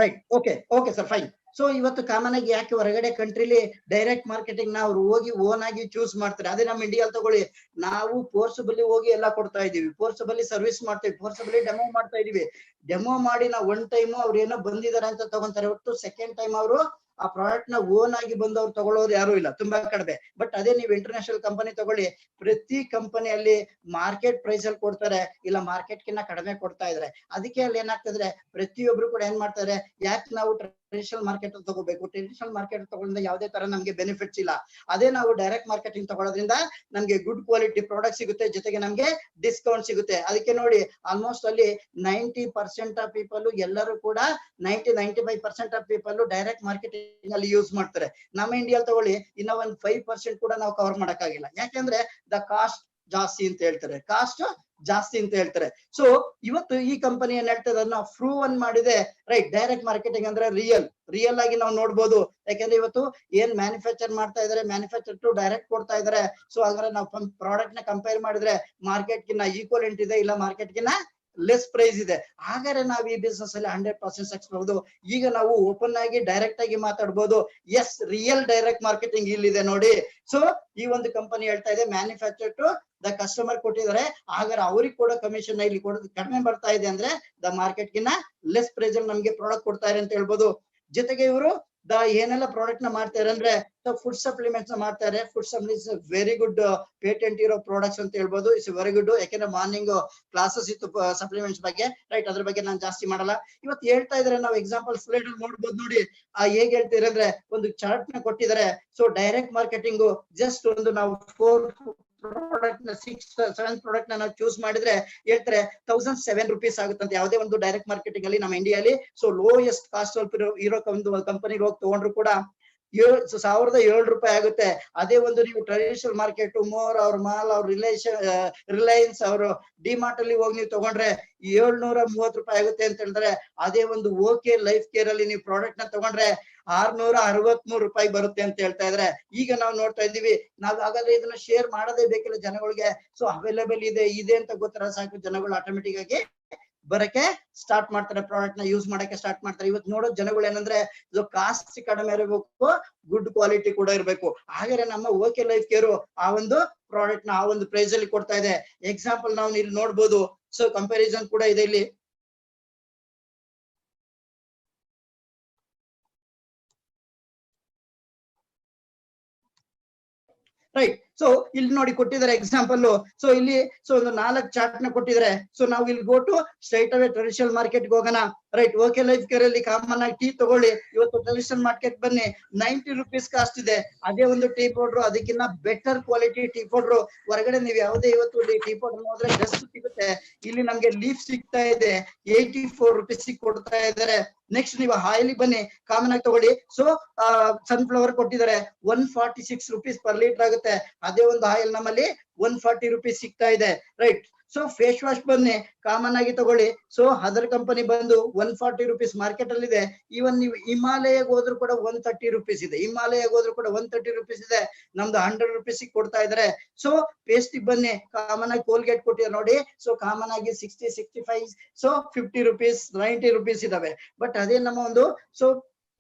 Right, okay sir, fine. So ಇವತ್ತು ಕಾಮನ್ ಆಗಿ ಯಾಕೆ ಹೊರಗಡೆ ಕಂಟ್ರಿಲಿ ಡೈರೆಕ್ಟ್ ಮಾರ್ಕೆಟಿಂಗ್ ನ ಅವ್ರು ಹೋಗಿ ಓನ್ ಆಗಿ ಚೂಸ್ ಮಾಡ್ತಾರೆ. ಅದೇ ನಮ್ಮ ಇಂಡಿಯಾಲ್ ತಗೊಳ್ಳಿ, ನಾವು ಫೋರ್ಸಬಲಿ ಹೋಗಿ ಎಲ್ಲ ಕೊಡ್ತಾ ಇದೀವಿ, ಫೋರ್ಸಬಲಿ ಸರ್ವಿಸ್ ಮಾಡ್ತೀವಿ, ಫೋರ್ಸಬಲಿ ಡೆಮೋ ಮಾಡ್ತಾ ಇದೀವಿ. ಡೆಮೋ ಮಾಡಿ ನಾವು ಒನ್ ಟೈಮ್ ಅವ್ರು ಏನೋ ಬಂದಿದ್ದಾರೆ ಅಂತ ತಗೊಂತಾರೆ, ಒಟ್ಟು ಸೆಕೆಂಡ್ ಟೈಮ್ ಅವರು ಆ ಪ್ರಾಡಕ್ಟ್ ನ ಓನ್ ಆಗಿ ಬಂದು ಅವ್ರು ತಗೊಳ್ಳೋರು ಯಾರು ಇಲ್ಲ, ತುಂಬಾ ಕಡಿಮೆ. ಬಟ್ ಅದೇ ನೀವು ಇಂಟರ್ನ್ಯಾಷನಲ್ ಕಂಪನಿ ತಗೊಳ್ಳಿ, ಪ್ರತಿ ಕಂಪನಿಯಲ್ಲಿ ಮಾರ್ಕೆಟ್ ಪ್ರೈಸ್ ಅಲ್ಲಿ ಕೊಡ್ತಾರೆ, ಇಲ್ಲ ಮಾರ್ಕೆಟ್ ಕಿನ್ನ ಕಡಿಮೆ ಕೊಡ್ತಾ ಇದಾರೆ. ಅದಕ್ಕೆ ಅಲ್ಲಿ ಏನಾಗ್ತದ್ರೆ ಪ್ರತಿಯೊಬ್ರು ಕೂಡ ಏನ್ ಮಾಡ್ತಾರೆ, ಯಾಕೆ ನಾವು ಟ್ರೆಡಿಷನಲ್ ಮಾರ್ಕೆಟ್ ತಗೋಬೇಕು, ಟ್ರೆಡಿಷನಲ್ ಮಾರ್ಕೆಟ್ ತಗೊಳ್ಳೋದ್ರಿಂದ ಯಾವುದೇ ತರ ನಮ್ಗೆ ಬೆನಿಫಿಟ್ಸ್ ಇಲ್ಲ. ಅದೇ ನಾವು ಡೈರೆಕ್ಟ್ ಮಾರ್ಕೆಟಿಂಗ್ ತಗೊಳ್ಳೋದ್ರಿಂದ ನಮ್ಗೆ ಗುಡ್ ಕ್ವಾಲಿಟಿ ಪ್ರಾಡಕ್ಟ್ ಸಿಗುತ್ತೆ, ಜೊತೆಗೆ ನಮ್ಗೆ ಡಿಸ್ಕೌಂಟ್ ಸಿಗುತ್ತೆ. ಅದಕ್ಕೆ ನೋಡಿ ಆಲ್ಮೋಸ್ಟ್ ಅಲ್ಲಿ 90% ಆಫ್ ಪೀಪಲ್ ಎಲ್ಲರೂ ಕೂಡ 95% ಆಫ್ ಪೀಪಲ್ ಡೈರೆಕ್ಟ್ ಮಾರ್ಕೆಟಿಂಗ್ ಅಲ್ಲಿ ಯೂಸ್ ಮಾಡ್ತಾರೆ. ನಮ್ಮ ಇಂಡಿಯಾಲ್ ತಗೊಳ್ಳಿ, ಇನ್ನ ಒಂದ್ 5% ಕೂಡ ನಾವು ಕವರ್ ಮಾಡಕ್ಕಾಗಿಲ್ಲ. ಯಾಕೆಂದ್ರೆ ದ ಕಾಸ್ಟ್ ಜಾಸ್ತಿ ಅಂತ ಹೇಳ್ತಾರೆ. ಸೊ ಇವತ್ತು ಈ ಕಂಪನಿ ಏನ್ ಹೇಳ್ತದೆ, ಅದನ್ನ ಪ್ರೂವ್ ಮಾಡಿದೆ, ರೈಟ್. ಡೈರೆಕ್ಟ್ ಮಾರ್ಕೆಟಿಂಗ್ ಅಂದ್ರೆ ರಿಯಲ್ ಆಗಿ ನಾವು ನೋಡ್ಬೋದು. ಯಾಕಂದ್ರೆ ಇವತ್ತು ಏನ್ ಮ್ಯಾನುಫ್ಯಾಕ್ಚರ್ ಮಾಡ್ತಾ ಇದಾರೆ, ಮ್ಯಾನುಫ್ಯಾಕ್ಚರ್ ಟು ಡೈರೆಕ್ಟ್ ಕೊಡ್ತಾ ಇದಾರೆ. ಸೊ ಹಾಗಾದ್ರೆ ನಾವು ಪ್ರಾಡಕ್ಟ್ ನ ಕಂಪೇರ್ ಮಾಡಿದ್ರೆ ಮಾರ್ಕೆಟ್ ಗಿನ್ನ ಈಕ್ವಲೆಂಟ್ ಇದೆ, ಇಲ್ಲ ಮಾರ್ಕೆಟ್ ಗಿನ್ನ ಲೆಸ್ ಪ್ರೈಸ್ ಇದೆ. ಹಾಗಾದ್ರೆ ನಾವು ಈ ಬಿಸ್ನೆಸ್ ಅಲ್ಲಿ 100% ಸಕ್ಸಸ್ ಆಗಬಹುದು. ಈಗ ನಾವು ಓಪನ್ ಆಗಿ ಡೈರೆಕ್ಟ್ ಆಗಿ ಮಾತಾಡ್ಬೋದು. ಎಸ್, ರಿಯಲ್ ಡೈರೆಕ್ಟ್ ಮಾರ್ಕೆಟಿಂಗ್ ಇಲ್ಲಿದೆ ನೋಡಿ. ಸೊ ಈ ಒಂದು ಕಂಪನಿ ಹೇಳ್ತಾ ಇದೆ ಮ್ಯಾನುಫ್ಯಾಕ್ಚರ್ ಟು ದ ಕಸ್ಟಮರ್ ಕೊಟ್ಟಿದ್ದಾರೆ, ಹಾಗಾದ್ರೆ ಅವ್ರಿಗೆ ಕೊಡೋ ಕಮಿಷನ್ ಇಲ್ಲಿ ಕೊಡೋದು ಕಡಿಮೆ ಬರ್ತಾ ಇದೆ ಅಂದ್ರೆ ದ ಮಾರ್ಕೆಟ್ ಗಿನ್ನ ಲೆಸ್ ಪ್ರೈಸ್ ಅಲ್ಲಿ ನಮ್ಗೆ ಪ್ರಾಡಕ್ಟ್ ಕೊಡ್ತಾರೆ ಅಂತ ಹೇಳ್ಬೋದು. ಜೊತೆಗೆ ಇವರು ಏನೆಲ್ಲ ಪ್ರಾಡಕ್ಟ್ ನ ಮಾಡ್ತಾರೆ ಅಂದ್ರೆ ಫುಡ್ ಸಪ್ಲಿಮೆಂಟ್ಸ್ ನ ಮಾಡ್ತಾರೆ. Food supplements very good patent ಇರೋ ಪ್ರಾಡಕ್ಟ್ಸ್ ಅಂತ ಹೇಳ್ಬೋದು. It's very good. ಯಾಕಂದ್ರೆ ಮಾರ್ನಿಂಗ್ ಕ್ಲಾಸಸ್ ಇತ್ತು ಸಪ್ಲಿಮೆಂಟ್ಸ್ ಬಗ್ಗೆ, ರೈಟ್. ಅದ್ರ ಬಗ್ಗೆ ನಾನು ಜಾಸ್ತಿ ಮಾಡಲ್ಲ. ಇವತ್ತು ಹೇಳ್ತಾ ಇದ್ರೆ ನಾವು ಎಕ್ಸಾಂಪಲ್ ಸ್ಲೈಡ್ ಅಲ್ಲಿ ನೋಡ್ಬೋದು ನೋಡಿ. ಹೇಗ್ ಹೇಳ್ತೀರ ಅಂದ್ರೆ ಒಂದು ಚಾರ್ಟ್ ನ ಕೊಟ್ಟಿದ್ದಾರೆ. ಸೊ ಡೈರೆಕ್ಟ್ ಮಾರ್ಕೆಟಿಂಗ್ ಜಸ್ಟ್ ಒಂದು ನಾವು 4 ಪ್ರಾಡಕ್ಟ್ ನ 6-7 ಪ್ರಾಡಕ್ಟ್ ನಾವು ಚೂಸ್ ಮಾಡಿದ್ರೆ ಹೇಳ್ತಾರೆ 1007 rupees ಆಗುತ್ತಂತೆ. ಯಾವುದೇ ಒಂದು ಡೈರೆಕ್ಟ್ ಮಾರ್ಕೆಟಿಂಗ್ ಅಲ್ಲಿ ನಮ್ಮ ಇಂಡಿಯಾಲಿ ಸೊ ಲೋಯೆಸ್ಟ್ ಕಾಸ್ಟ್ ಇರೋ ಒಂದು ಕಂಪನಿ ಹೋಗಿ ತಗೊಂಡ್ರು ಕೂಡ 1,007 ರೂಪಾಯಿ ಆಗುತ್ತೆ. ಅದೇ ಒಂದು ನೀವು ಟ್ರೆಡಿಷನಲ್ ಮಾರ್ಕೆಟ್ ಮೋರ್ ಅವ್ರ ಮಾಲ್ ಅವ್ರ ರಿಲಯನ್ಸ್ ಅವರು ಡಿಮಾರ್ಟ್ ಅಲ್ಲಿ ಹೋಗಿ ನೀವು ತಗೊಂಡ್ರೆ 730 ರೂಪಾಯಿ ಆಗುತ್ತೆ ಅಂತ ಹೇಳಿದ್ರೆ, ಅದೇ ಒಂದು ಓಕೆ ಲೈಫ್ ಕೇರ್ ಅಲ್ಲಿ ನೀವು ಪ್ರಾಡಕ್ಟ್ ನ ತಗೊಂಡ್ರೆ 663 ರೂಪಾಯಿ ಬರುತ್ತೆ ಅಂತ ಹೇಳ್ತಾ ಇದ್ರೆ. ಈಗ ನಾವು ನೋಡ್ತಾ ಇದ್ದೀವಿ, ನಾವ್ ಹಾಗಾದ್ರೆ ಇದನ್ನ ಶೇರ್ ಮಾಡೋದೇ ಬೇಕಿಲ್ಲ ಜನಗಳಿಗೆ. ಸೊ ಅವೈಲೇಬಲ್ ಇದೆ ಅಂತ ಗೊತ್ತಾರ ಸಾಕು, ಜನಗಳು ಆಟೋಮೆಟಿಕ್ ಆಗಿ ಬರಕ್ಕೆ ಸ್ಟಾರ್ಟ್ ಮಾಡ್ತಾರೆ, ಪ್ರಾಡಕ್ಟ್ ನ ಯೂಸ್ ಮಾಡಕ್ಕೆ ಸ್ಟಾರ್ಟ್ ಮಾಡ್ತಾರೆ. ಇವತ್ತು ನೋಡೋ ಜನಗಳು ಏನಂದ್ರೆ ಕಾಸ್ಟ್ ಕಡಿಮೆ ಇರಬೇಕು, ಗುಡ್ ಕ್ವಾಲಿಟಿ ಕೂಡ ಇರಬೇಕು. ಹಾಗಾದ್ರೆ ನಮ್ಮ ಓಕೆ ಲೈಫ್ ಕೇರು ಆ ಒಂದು ಪ್ರಾಡಕ್ಟ್ ನ ಆ ಒಂದು ಪ್ರೈಸ್ ಅಲ್ಲಿ ಕೊಡ್ತಾ ಇದೆ. ಎಕ್ಸಾಂಪಲ್ ನಾವು ಇಲ್ಲಿ ನೋಡ್ಬೋದು. ಸೊ ಕಂಪ್ಯಾರಿಸನ್ ಕೂಡ ಇದೆ ಇಲ್ಲಿ. ರೈಟ್. ಸೊ ಇಲ್ಲಿ ನೋಡಿ ಕೊಟ್ಟಿದ್ದಾರೆ ಎಕ್ಸಾಂಪಲ್. ಸೊ ಇಲ್ಲಿ ಸೊ ಒಂದು 4 ಚಾರ್ಟ್ ನ ಕೊಟ್ಟಿದ್ದಾರೆ. ಸೊ ನಾವು ಇಲ್ಲಿ go to straight away traditional market ಹೋಗೋಣ. ರೈಟ್, ಓಕೆ ಲೈಫ್ ಕೇರ್ ಅಲ್ಲಿ ಕಾಮನ್ ಆಗಿ ಟೀ ತಗೊಳ್ಳಿ. ಇವತ್ತು ಟ್ರೆಡಿಷನಲ್ ಮಾರ್ಕೆಟ್ ಬನ್ನಿ, 90 rupees ಕಾಸ್ಟ್ ಇದೆ. ಅದೇ ಒಂದು ಟೀ ಪೌಡರ್, ಅದಕ್ಕಿಂತ ಬೆಟರ್ ಕ್ವಾಲಿಟಿ ಟೀ ಪೌಡರ್. ಹೊರಗಡೆ ನೀವು ಯಾವುದೇ ಇವತ್ತು ಟೀ ಪೌಡರ್ ನೋಡಿದ್ರೆ ಡ್ರೆಸ್ ಸಿಗುತ್ತೆ, ಇಲ್ಲಿ ನಮ್ಗೆ ಲೀಫ್ ಸಿಗ್ತಾ ಇದೆ, 84 rupees ಕೊಡ್ತಾ ಇದ್ದಾರೆ. ನೆಕ್ಸ್ಟ್ ನೀವು ಆಯಿಲ್ ಬನ್ನಿ, ಕಾಮನ್ ಆಗಿ ತಗೊಳ್ಳಿ. ಸೊ ಸನ್ಫ್ಲವರ್ ಕೊಟ್ಟಿದ್ದಾರೆ, 146 rupees per ಲೀಟರ್ ಆಗುತ್ತೆ. ಅದೇ ಒಂದು ಆಯಿಲ್ ನಮ್ಮಲ್ಲಿ 140 rupees ಸಿಗ್ತಾ ಇದೆ. ರೈಟ್, ಸೊ ಫೇಸ್ ವಾಶ್ ಬನ್ನಿ, ಕಾಮನ್ ಆಗಿ ತಗೊಳ್ಳಿ. ಸೊ ಅದರ್ ಕಂಪನಿ ಬಂದು 140 rupees ಮಾರ್ಕೆಟ್ ಅಲ್ಲಿ ಇದೆ. ಈವನ್ ನೀವು ಹಿಮಾಲಯಕ್ಕೆ ಹೋದ್ರು ಕೂಡ 130 rupees ಇದೆ. ಹಿಮಾಲಯಕ್ಕೆ ಹೋದ್ರು ಕೂಡ 130 rupees ಇದೆ. ನಮ್ದು 100 rupees ಕೊಡ್ತಾ ಇದಾರೆ. ಸೊ ಪೇಸ್ಟ್ ಬನ್ನಿ, ಕಾಮನ್ ಆಗಿ ಕೋಲ್ಗೇಟ್ ಕೊಟ್ಟಿದ್ದಾರೆ ನೋಡಿ. ಸೊ ಕಾಮನ್ ಆಗಿ 60, 65, ಸೊ 50 rupees, 90 rupees ಇದಾವೆ. ಬಟ್ ಅದೇ ನಮ್ಮ ಒಂದು ಸೊ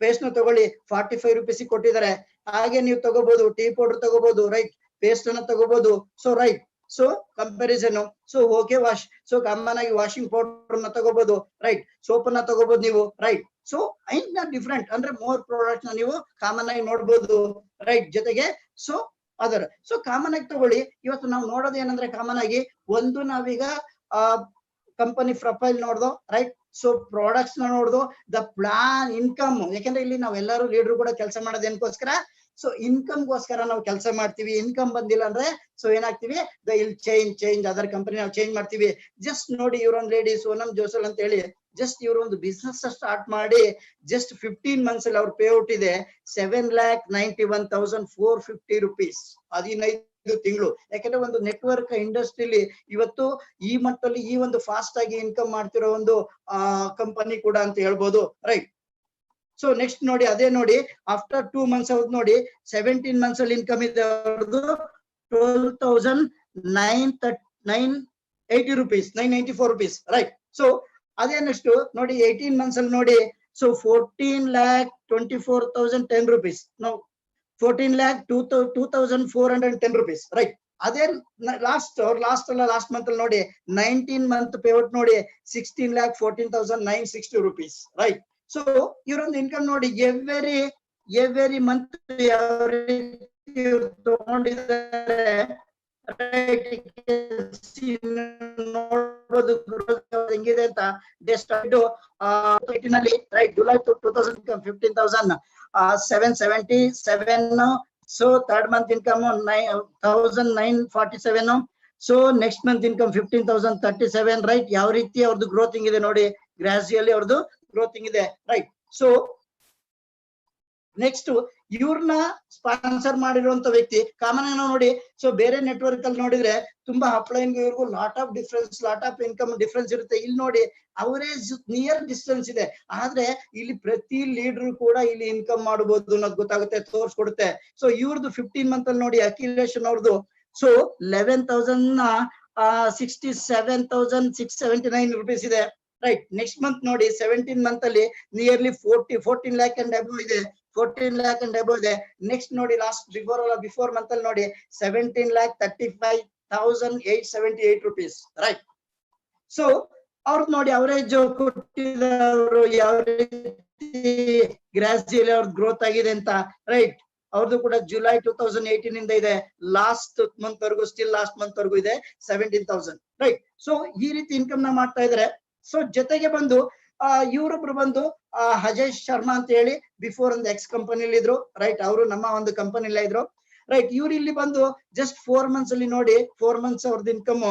ಪೇಸ್ಟ್ ನ ತಗೊಳ್ಳಿ, 45 rupees ಕೊಟ್ಟಿದ್ದಾರೆ. ಹಾಗೆ ನೀವು ತಗೋಬಹುದು, ಟೀ ಪೌಡರ್ ತಗೋಬಹುದು. ರೈಟ್, ಪೇಸ್ಟ್ ಅನ್ನ ತಗೋಬಹುದು. So right, so comparison. So okay wash, so common ಆಗಿ ವಾಷಿಂಗ್ ಪೌಡರ್ ನ ತಗೋಬಹುದು. ರೈಟ್, ಸೋಪ್ ಅನ್ನ ತಗೋಬಹುದು ನೀವು. ರೈಟ್, ಸೊ ಐನ್ ಡಿಫ್ರೆಂಟ್ ಅಂದ್ರೆ ಮೋರ್ ಪ್ರಾಡಕ್ಟ್ ನ ನೀವು ಕಾಮನ್ ಆಗಿ ನೋಡ್ಬೋದು. ರೈಟ್, ಜೊತೆಗೆ ಸೊ ಅದರ್ ಸೊ ಕಾಮನ್ ಆಗಿ ತಗೊಳ್ಳಿ. ಇವತ್ತು ನಾವು ನೋಡೋದು ಏನಂದ್ರೆ ಕಾಮನ್ ಆಗಿ ಒಂದು ನಾವೀಗ ಕಂಪನಿ ಪ್ರೊಫೈಲ್ ನೋಡ್ದು. ರೈಟ್, ಸೊ ಪ್ರಾಡಕ್ಟ್ಸ್ ನ ನೋಡ್ದು, ದ ಪ್ಲಾನ್, ಇನ್ಕಮ್. ಯಾಕಂದ್ರೆ ಇಲ್ಲಿ ನಾವೆಲ್ಲರೂ ಲೀಡರ್ ಕೂಡ ಕೆಲಸ ಮಾಡೋದು ಏನಕ್ಕೋಸ್ಕರ? ಸೊ ಇನ್ಕಮ್ ಗೋಸ್ಕರ ನಾವು ಕೆಲಸ ಮಾಡ್ತೀವಿ. ಇನ್ಕಮ್ ಬಂದಿಲ್ಲ ಅಂದ್ರೆ ಸೊ ಏನಾಗ್ತೀವಿ, ದ ಇಲ್ ಚೇಂಜ್ ಅದರ್ ಕಂಪನಿ ನಾವು ಚೇಂಜ್ ಮಾಡ್ತೀವಿ. ಜಸ್ಟ್ ನೋಡಿ, ಇವರೊಂದು ಲೇಡಿ ಸೋನಮ್ ಜೋಸಲ್ ಅಂತ ಹೇಳಿ, ಜಸ್ಟ್ ಇವರು ಒಂದು ಬಿಸ್ನೆಸ್ ಸ್ಟಾರ್ಟ್ ಮಾಡಿ ಜಸ್ಟ್ 15 months ಅಲ್ಲಿ ಅವ್ರ ಪೇ ಔಟ್ ಇದೆ 7,91,450 rupees. 15 ತಿಂಗಳು. ಯಾಕಂದ್ರೆ ಒಂದು ನೆಟ್ವರ್ಕ್ ಇಂಡಸ್ಟ್ರಿಲಿ ಇವತ್ತು ಈ ಮಟ್ಟದಲ್ಲಿ ಈ ಒಂದು ಫಾಸ್ಟ್ ಆಗಿ ಇನ್ಕಮ್ ಮಾಡ್ತಿರೋ ಒಂದು ಕಂಪನಿ ಕೂಡ ಅಂತ ಹೇಳ್ಬೋದು. ರೈಟ್, ಸೊ ನೆಕ್ಸ್ಟ್ ನೋಡಿ, ಅದೇ ನೋಡಿ ಆಫ್ಟರ್ 2 months ಅವ್ರದ್ದು ನೋಡಿ 17 months ಅಲ್ಲಿ ಇನ್ಕಮ್ ಇದೆ ಅವ್ರದ್ದು 12,980 rupees, 994 rupees. ರೈಟ್, ಸೊ ಅದೇ ನೆಕ್ಸ್ಟ್ ನೋಡಿ 18 months ಅಲ್ಲಿ ನೋಡಿ, ಸೊ 14,24,010 rupees. ನಾವು 14,02,410 rupees. ರೈಟ್, ಅದೇ ಲಾಸ್ಟ್ ಮಂತ್ ಅಲ್ಲಿ ನೋಡಿ 19 month ಪೇಔಟ್ ನೋಡಿ 16,14,960 rupees. ರೈಟ್, ಸೊ ಇವರೊಂದು ಇನ್ಕಮ್ ನೋಡಿ ಎವ್ರಿ ಮಂತ್ ಯಾವ ರೀತಿ ತಗೊಂಡಿದ್ದಾರೆ. ನೋಡ್ಬೋದು ಹೆಂಗಿದೆ ಅಂತ. Right, July 2000 15,777. So third month income 9,947. So next month income 15,037. Right, ಯಾವ ರೀತಿ ಅವ್ರದ್ದು ಗ್ರೋತಿಂಗ್ ಇದೆ ನೋಡಿ, ಗ್ರಾಜುಯಲಿ ಅವ್ರದ್ದು ಗ್ರೋತಿಂಗ್ ಇದೆ. ರೈಟ್, ಸೊ ನೆಕ್ಸ್ಟ್ ಇವ್ರನ್ನ ಸ್ಪಾನ್ಸರ್ ಮಾಡಿರುವಂತ ವ್ಯಕ್ತಿ ಕಾಮನ್ ಆಗಿ ನೋಡಿ. ಸೊ ಬೇರೆ ನೆಟ್ವರ್ಕ್ ಅಲ್ಲಿ ನೋಡಿದ್ರೆ ತುಂಬಾ ಅಪ್ಲೈನ್ ಇವ್ರಿಗೂ ಲಾಟ್ ಆಫ್ ಇನ್ಕಮ್ ಡಿಫ್ರೆನ್ಸ್ ಇರುತ್ತೆ. ಇಲ್ಲಿ ನೋಡಿ ಅವರೇಜ್ ನಿಯರ್ ಡಿಸ್ಟೆನ್ಸ್ ಇದೆ, ಆದ್ರೆ ಇಲ್ಲಿ ಪ್ರತಿ ಲೀಡರ್ ಕೂಡ ಇಲ್ಲಿ ಇನ್ಕಮ್ ಮಾಡಬಹುದು ಅನ್ನೋದು ಗೊತ್ತಾಗುತ್ತೆ, ತೋರ್ಸ್ಕೊಡುತ್ತೆ. ಸೊ ಇವ್ರದ್ದು 15 month ಅಲ್ಲಿ ನೋಡಿ ಅಕ್ಯುಲೇಷನ್ ಅವ್ರದ್ದು ಸೊ 11,67,679 rupees ಇದೆ. ರೈಟ್, ನೆಕ್ಸ್ಟ್ ಮಂತ್ ನೋಡಿ 17 month ಅಲ್ಲಿ ನಿಯರ್ಲಿ 14 lakh and above ಇದೆ. 14 lakh and above ಇದೆ. ನೆಕ್ಸ್ಟ್ ನೋಡಿ ಲಾಸ್ಟ್ ಬಿಫೋರ್ ಮಂತ್ ಅಲ್ಲಿ ನೋಡಿ 17,35,878 rupees. ರೈಟ್, ಸೊ ಅವ್ರದ್ದು ನೋಡಿ ಅವರೇಜ್ ಕೊಟ್ಟಿದ್ರು ಯಾವ ರೀತಿ ಗ್ರಾಜುಯಲಿ ಅವ್ರದ್ದು ಗ್ರೋತ್ ಆಗಿದೆ ಅಂತ. ರೈಟ್, ಅವ್ರದ್ದು ಕೂಡ ಜುಲೈ 2018 ಇಂದ ಇದೆ, ಲಾಸ್ಟ್ ಮಂತ್ ವರ್ಗು ಇದೆ 17,000. ರೈಟ್, ಸೊ ಈ ರೀತಿ ಇನ್ಕಮ್ ನ ಮಾಡ್ತಾ ಇದಾರೆ. ಸೊ ಜೊತೆಗೆ ಬಂದು ಇವರೊಬ್ರು ಬಂದು ಅಜಯ್ ಶರ್ಮಾ ಅಂತ ಹೇಳಿ ಬಿಫೋರ್ ಒಂದು ಎಕ್ಸ್ ಕಂಪನಿಲಿ ಇದ್ರು. ರೈಟ್, ಅವರು ನಮ್ಮ ಒಂದು ಕಂಪನಿಲೇ ಇದ್ರು. ರೈಟ್, ಇವ್ರು ಇಲ್ಲಿ ಬಂದು ಜಸ್ಟ್ 4 months ಅಲ್ಲಿ ನೋಡಿ 4 months ಅವ್ರದ್ದು ಇನ್ಕಮ್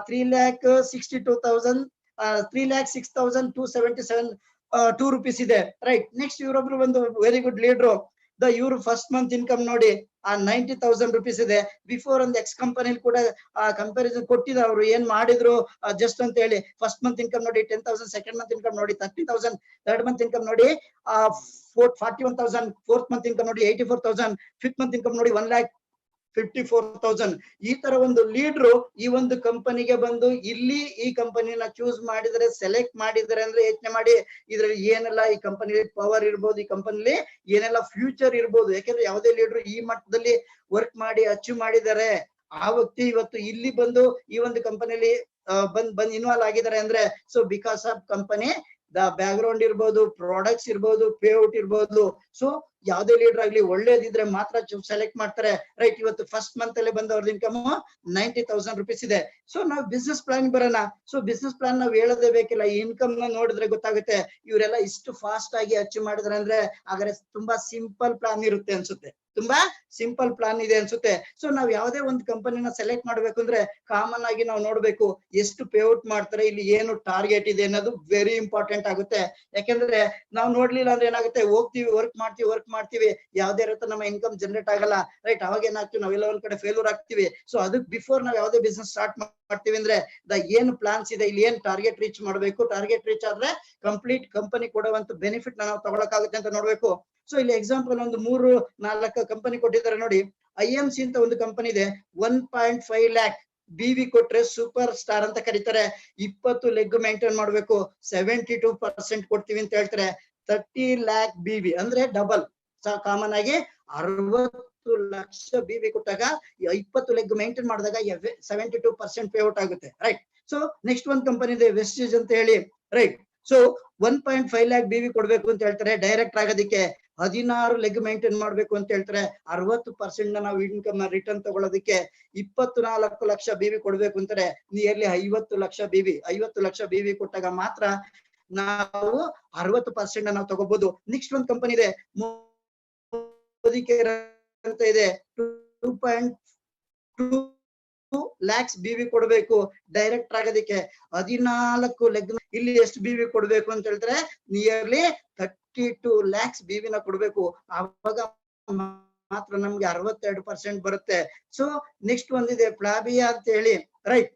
3,06,277 rupees ಇದೆ. ರೈಟ್, ನೆಕ್ಸ್ಟ್ ಇವರೊಬ್ರು ಒಂದು ವೆರಿ ಗುಡ್ ಲೀಡ್ರು. ಇವ್ರು ಫಸ್ಟ್ ಮಂತ್ ಇನ್ಕಮ್ ನೋಡಿ 90,000 rupees ಇದೆ. ಬಿಫೋರ್ ಒಂದು ಎಕ್ಸ್ ಕಂಪನಿಲಿ ಕೂಡ ಕಂಪ್ಯಾರಿಸನ್ ಕೊಟ್ಟಿದ್ರು, ಅವರು ಏನ್ ಮಾಡಿದ್ರು ಜಸ್ಟ್ ಅಂತ ಹೇಳಿ. ಫಸ್ಟ್ ಮಂತ್ ಇನ್ಕಮ್ ನೋಡಿ 10,000, ಸೆಕೆಂಡ್ ಮಂತ್ ಇನ್ಕಮ್ ನೋಡಿ 30,000, ಥರ್ಡ್ ಮಂತ್ ಇನ್ಕಮ್ ನೋಡಿ 41,000, ಫೋರ್ತ್ ಮಂತ್ ಇನ್ಕಮ್ ನೋಡಿ 84,000, ಫಿಫ್ತ್ ಮಂತ್ ಇನ್ಕಮ್ ನೋಡಿ 1,54,000. ಈ ತರ ಒಂದು ಲೀಡ್ರು ಈ ಒಂದು ಕಂಪನಿಗೆ ಬಂದು ಇಲ್ಲಿ ಈ ಕಂಪನಿನ ಚೂಸ್ ಮಾಡಿದರೆ, ಸೆಲೆಕ್ಟ್ ಮಾಡಿದರೆ ಅಂದ್ರೆ ಯೋಚನೆ ಮಾಡಿ ಇದ್ರಲ್ಲಿ ಏನೆಲ್ಲ ಈ ಕಂಪನಿಲಿ ಪವರ್ ಇರ್ಬೋದು, ಈ ಕಂಪನಿಲಿ ಏನೆಲ್ಲ ಫ್ಯೂಚರ್ ಇರ್ಬೋದು. ಯಾಕಂದ್ರೆ ಯಾವುದೇ ಲೀಡ್ರು ಈ ಮಟ್ಟದಲ್ಲಿ ವರ್ಕ್ ಮಾಡಿ ಅಚೀವ್ ಮಾಡಿದ್ದಾರೆ, ಆ ವ್ಯಕ್ತಿ ಇವತ್ತು ಇಲ್ಲಿ ಬಂದು ಈ ಒಂದು ಕಂಪನಿಲಿ ಬಂದ್ ಇನ್ವಾಲ್ವ್ ಆಗಿದ್ದಾರೆ ಅಂದ್ರೆ so because of company the back ground ಇರ್ಬೋದು, ಪ್ರಾಡಕ್ಟ್ಸ್ ಇರ್ಬೋದು, ಪೇ ಔಟ್ ಇರ್ಬೋದು. ಸೊ ಯಾವ್ದೇ ಲೀಡರ್ ಆಗ್ಲಿ ಒಳ್ಳೇದಿದ್ರೆ ಮಾತ್ರ ಸೆಲೆಕ್ಟ್ ಮಾಡ್ತಾರೆ. ರೈಟ್, ಇವತ್ತು ಫಸ್ಟ್ ಮಂತ್ ಅಲ್ಲೇ ಬಂದವ್ರದ್ದು ಇನ್ಕಮ್ 90,000 rupees ಇದೆ. ಸೊ ನಾವು ಬಿಸ್ನೆಸ್ ಪ್ಲಾನ್ ಬರೋಣ. ಸೊ ಬಿಸ್ನೆಸ್ ಪ್ಲಾನ್ ನಾವ್ ಹೇಳೋದೇ ಬೇಕಿಲ್ಲ, ಈ ಇನ್ಕಮ್ ನ ನೋಡಿದ್ರೆ ಗೊತ್ತಾಗುತ್ತೆ ಇವರೆಲ್ಲ ಇಷ್ಟು ಫಾಸ್ಟ್ ಆಗಿ ಅಚೀವ್ ಮಾಡಿದ್ರೆ ಅಂದ್ರೆ ಹಾಗಾದ್ರೆ ತುಂಬಾ ಸಿಂಪಲ್ ಪ್ಲಾನ್ ಇರುತ್ತೆ ಅನ್ಸುತ್ತೆ, ತುಂಬಾ ಸಿಂಪಲ್ ಪ್ಲಾನ್ ಇದೆ ಅನ್ಸುತ್ತೆ. ಸೊ ನಾವ್ ಯಾವ್ದೇ ಒಂದು ಕಂಪನಿನ ಸೆಲೆಕ್ಟ್ ಮಾಡ್ಬೇಕು ಅಂದ್ರೆ ಕಾಮನ್ ಆಗಿ ನಾವು ನೋಡ್ಬೇಕು ಎಷ್ಟು ಪೇಔಟ್ ಮಾಡ್ತಾರೆ, ಇಲ್ಲಿ ಏನು ಟಾರ್ಗೆಟ್ ಇದೆ ಅನ್ನೋದು ವೆರಿ ಇಂಪಾರ್ಟೆಂಟ್ ಆಗುತ್ತೆ. ಯಾಕೆಂದ್ರೆ ನಾವು ನೋಡ್ಲಿಲ್ಲ ಅಂದ್ರೆ ಏನಾಗುತ್ತೆ, ಹೋಗ್ತೀವಿ ವರ್ಕ್ ಮಾಡ್ತೀವಿ ಯಾವ್ದೇ ರೀತಿ ನಮ್ಮ ಇನ್ಕಮ್ ಜನರೇಟ್ ಆಗಲ್ಲ. ರೈಟ್, ಅವಾಗ ಏನಾಗ್ತೀವಿ ನಾವೆಲ್ಲ ಒಂದ್ ಕಡೆ ಫೇಲ್ಯೂರ್ ಆಗ್ತೀವಿ. ಸೊ ಅದಕ್ಕೆ ಬಿಫೋರ್ ನಾವ್ ಯಾವ್ದೇ ಬಿಸ್ನೆಸ್ ಸ್ಟಾರ್ಟ್ ಮಾಡ್ತೀವಿ ಅಂದ್ರೆ ಏನು ಪ್ಲಾನ್ಸ್ ಇದೆ, ಇಲ್ಲಿ ಏನ್ ಟಾರ್ಗೆಟ್ ರೀಚ್ ಮಾಡ್ಬೇಕು, ಟಾರ್ಗೆಟ್ ರೀಚ್ ಆದ್ರೆ ಕಂಪ್ಲೀಟ್ ಕಂಪನಿ ಕೊಡುವಂತ ಬೆನಿಫಿಟ್ ನಾವು ತಗೊಳಕಾಗುತ್ತೆ ಅಂತ ನೋಡ್ಬೇಕು. ಸೊ ಇಲ್ಲಿ ಎಕ್ಸಾಂಪಲ್ ಒಂದು 3-4 ಕಂಪನಿ ಕೊಟ್ಟಿದ್ದಾರೆ ನೋಡಿ. IMC ಅಂತ ಒಂದು ಕಂಪನಿ ಇದೆ, 1.5 lakh BV ಕೊಟ್ರೆ ಸೂಪರ್ ಸ್ಟಾರ್ ಅಂತ ಕರೀತಾರೆ. 20 ಲೆಗ್ ಮೇಂಟೈನ್ ಮಾಡ್ಬೇಕು, 72% ಕೊಡ್ತೀವಿ ಅಂತ ಹೇಳ್ತಾರೆ. 30 lakh BV ಅಂದ್ರೆ ಡಬಲ್. ಕಾಮನ್ ಆಗಿ 60 ಲಕ್ಷ BV ಕೊಟ್ಟಾಗ 20 ಲೆಗ್ ಮೇಂಟೈನ್ ಮಾಡಿದಾಗ 72% ಪೇ ಔಟ್ ಆಗುತ್ತೆ. ರೈಟ್, ಸೊ ನೆಕ್ಸ್ಟ್ ಒಂದು ಕಂಪನಿ ಇದೆ ವೆಸ್ಟೇಜ್ ಅಂತ ಹೇಳಿ. ರೈಟ್, ಸೊ 1.5 lakh BV ಕೊಡ್ಬೇಕು ಅಂತ ಹೇಳ್ತಾರೆ. ಡೈರೆಕ್ಟ್ ಆಗೋದಕ್ಕೆ 16 ಲೆಗ್ ಮೇಂಟೈನ್ ಮಾಡ್ಬೇಕು ಅಂತ ಹೇಳ್ತಾರೆ. 60% ನಾವು ಇನ್ಕಮ್ ರಿಟರ್ನ್ ತಗೊಳ್ಳೋದಕ್ಕೆ 24 ಲಕ್ಷ BV ಕೊಡ್ಬೇಕು ಅಂತಾರೆ. Nearly 50 lakh BV. 50 lakh BV ಕೊಟ್ಟಾಗ ಮಾತ್ರ ನಾವು 60% ನಾವು ತಗೋಬಹುದು. ನೆಕ್ಸ್ಟ್ ಒಂದು ಕಂಪನಿ ಇದೆ ಅಂತ ಇದೆ, 2.2 lakhs BV ಕೊಡ್ಬೇಕು ಡೈರೆಕ್ಟ್ ಆಗೋದಕ್ಕೆ. 14 ಲೆಗ್. ಇಲ್ಲಿ ಎಷ್ಟು BV ಕೊಡ್ಬೇಕು ಅಂತ ಹೇಳ್ತಾರೆ, ನಿಯರ್ಲಿ 32 lakhs BV ನ ಕೊಡ್ಬೇಕು. ಆವಾಗ ಮಾತ್ರ ನಮ್ಗೆ 62% ಬರುತ್ತೆ. ಸೊ ನೆಕ್ಸ್ಟ್ ಒಂದಿದೆ ಪ್ಲಾಬಿಯಾ ಅಂತ ಹೇಳಿ. ರೈಟ್,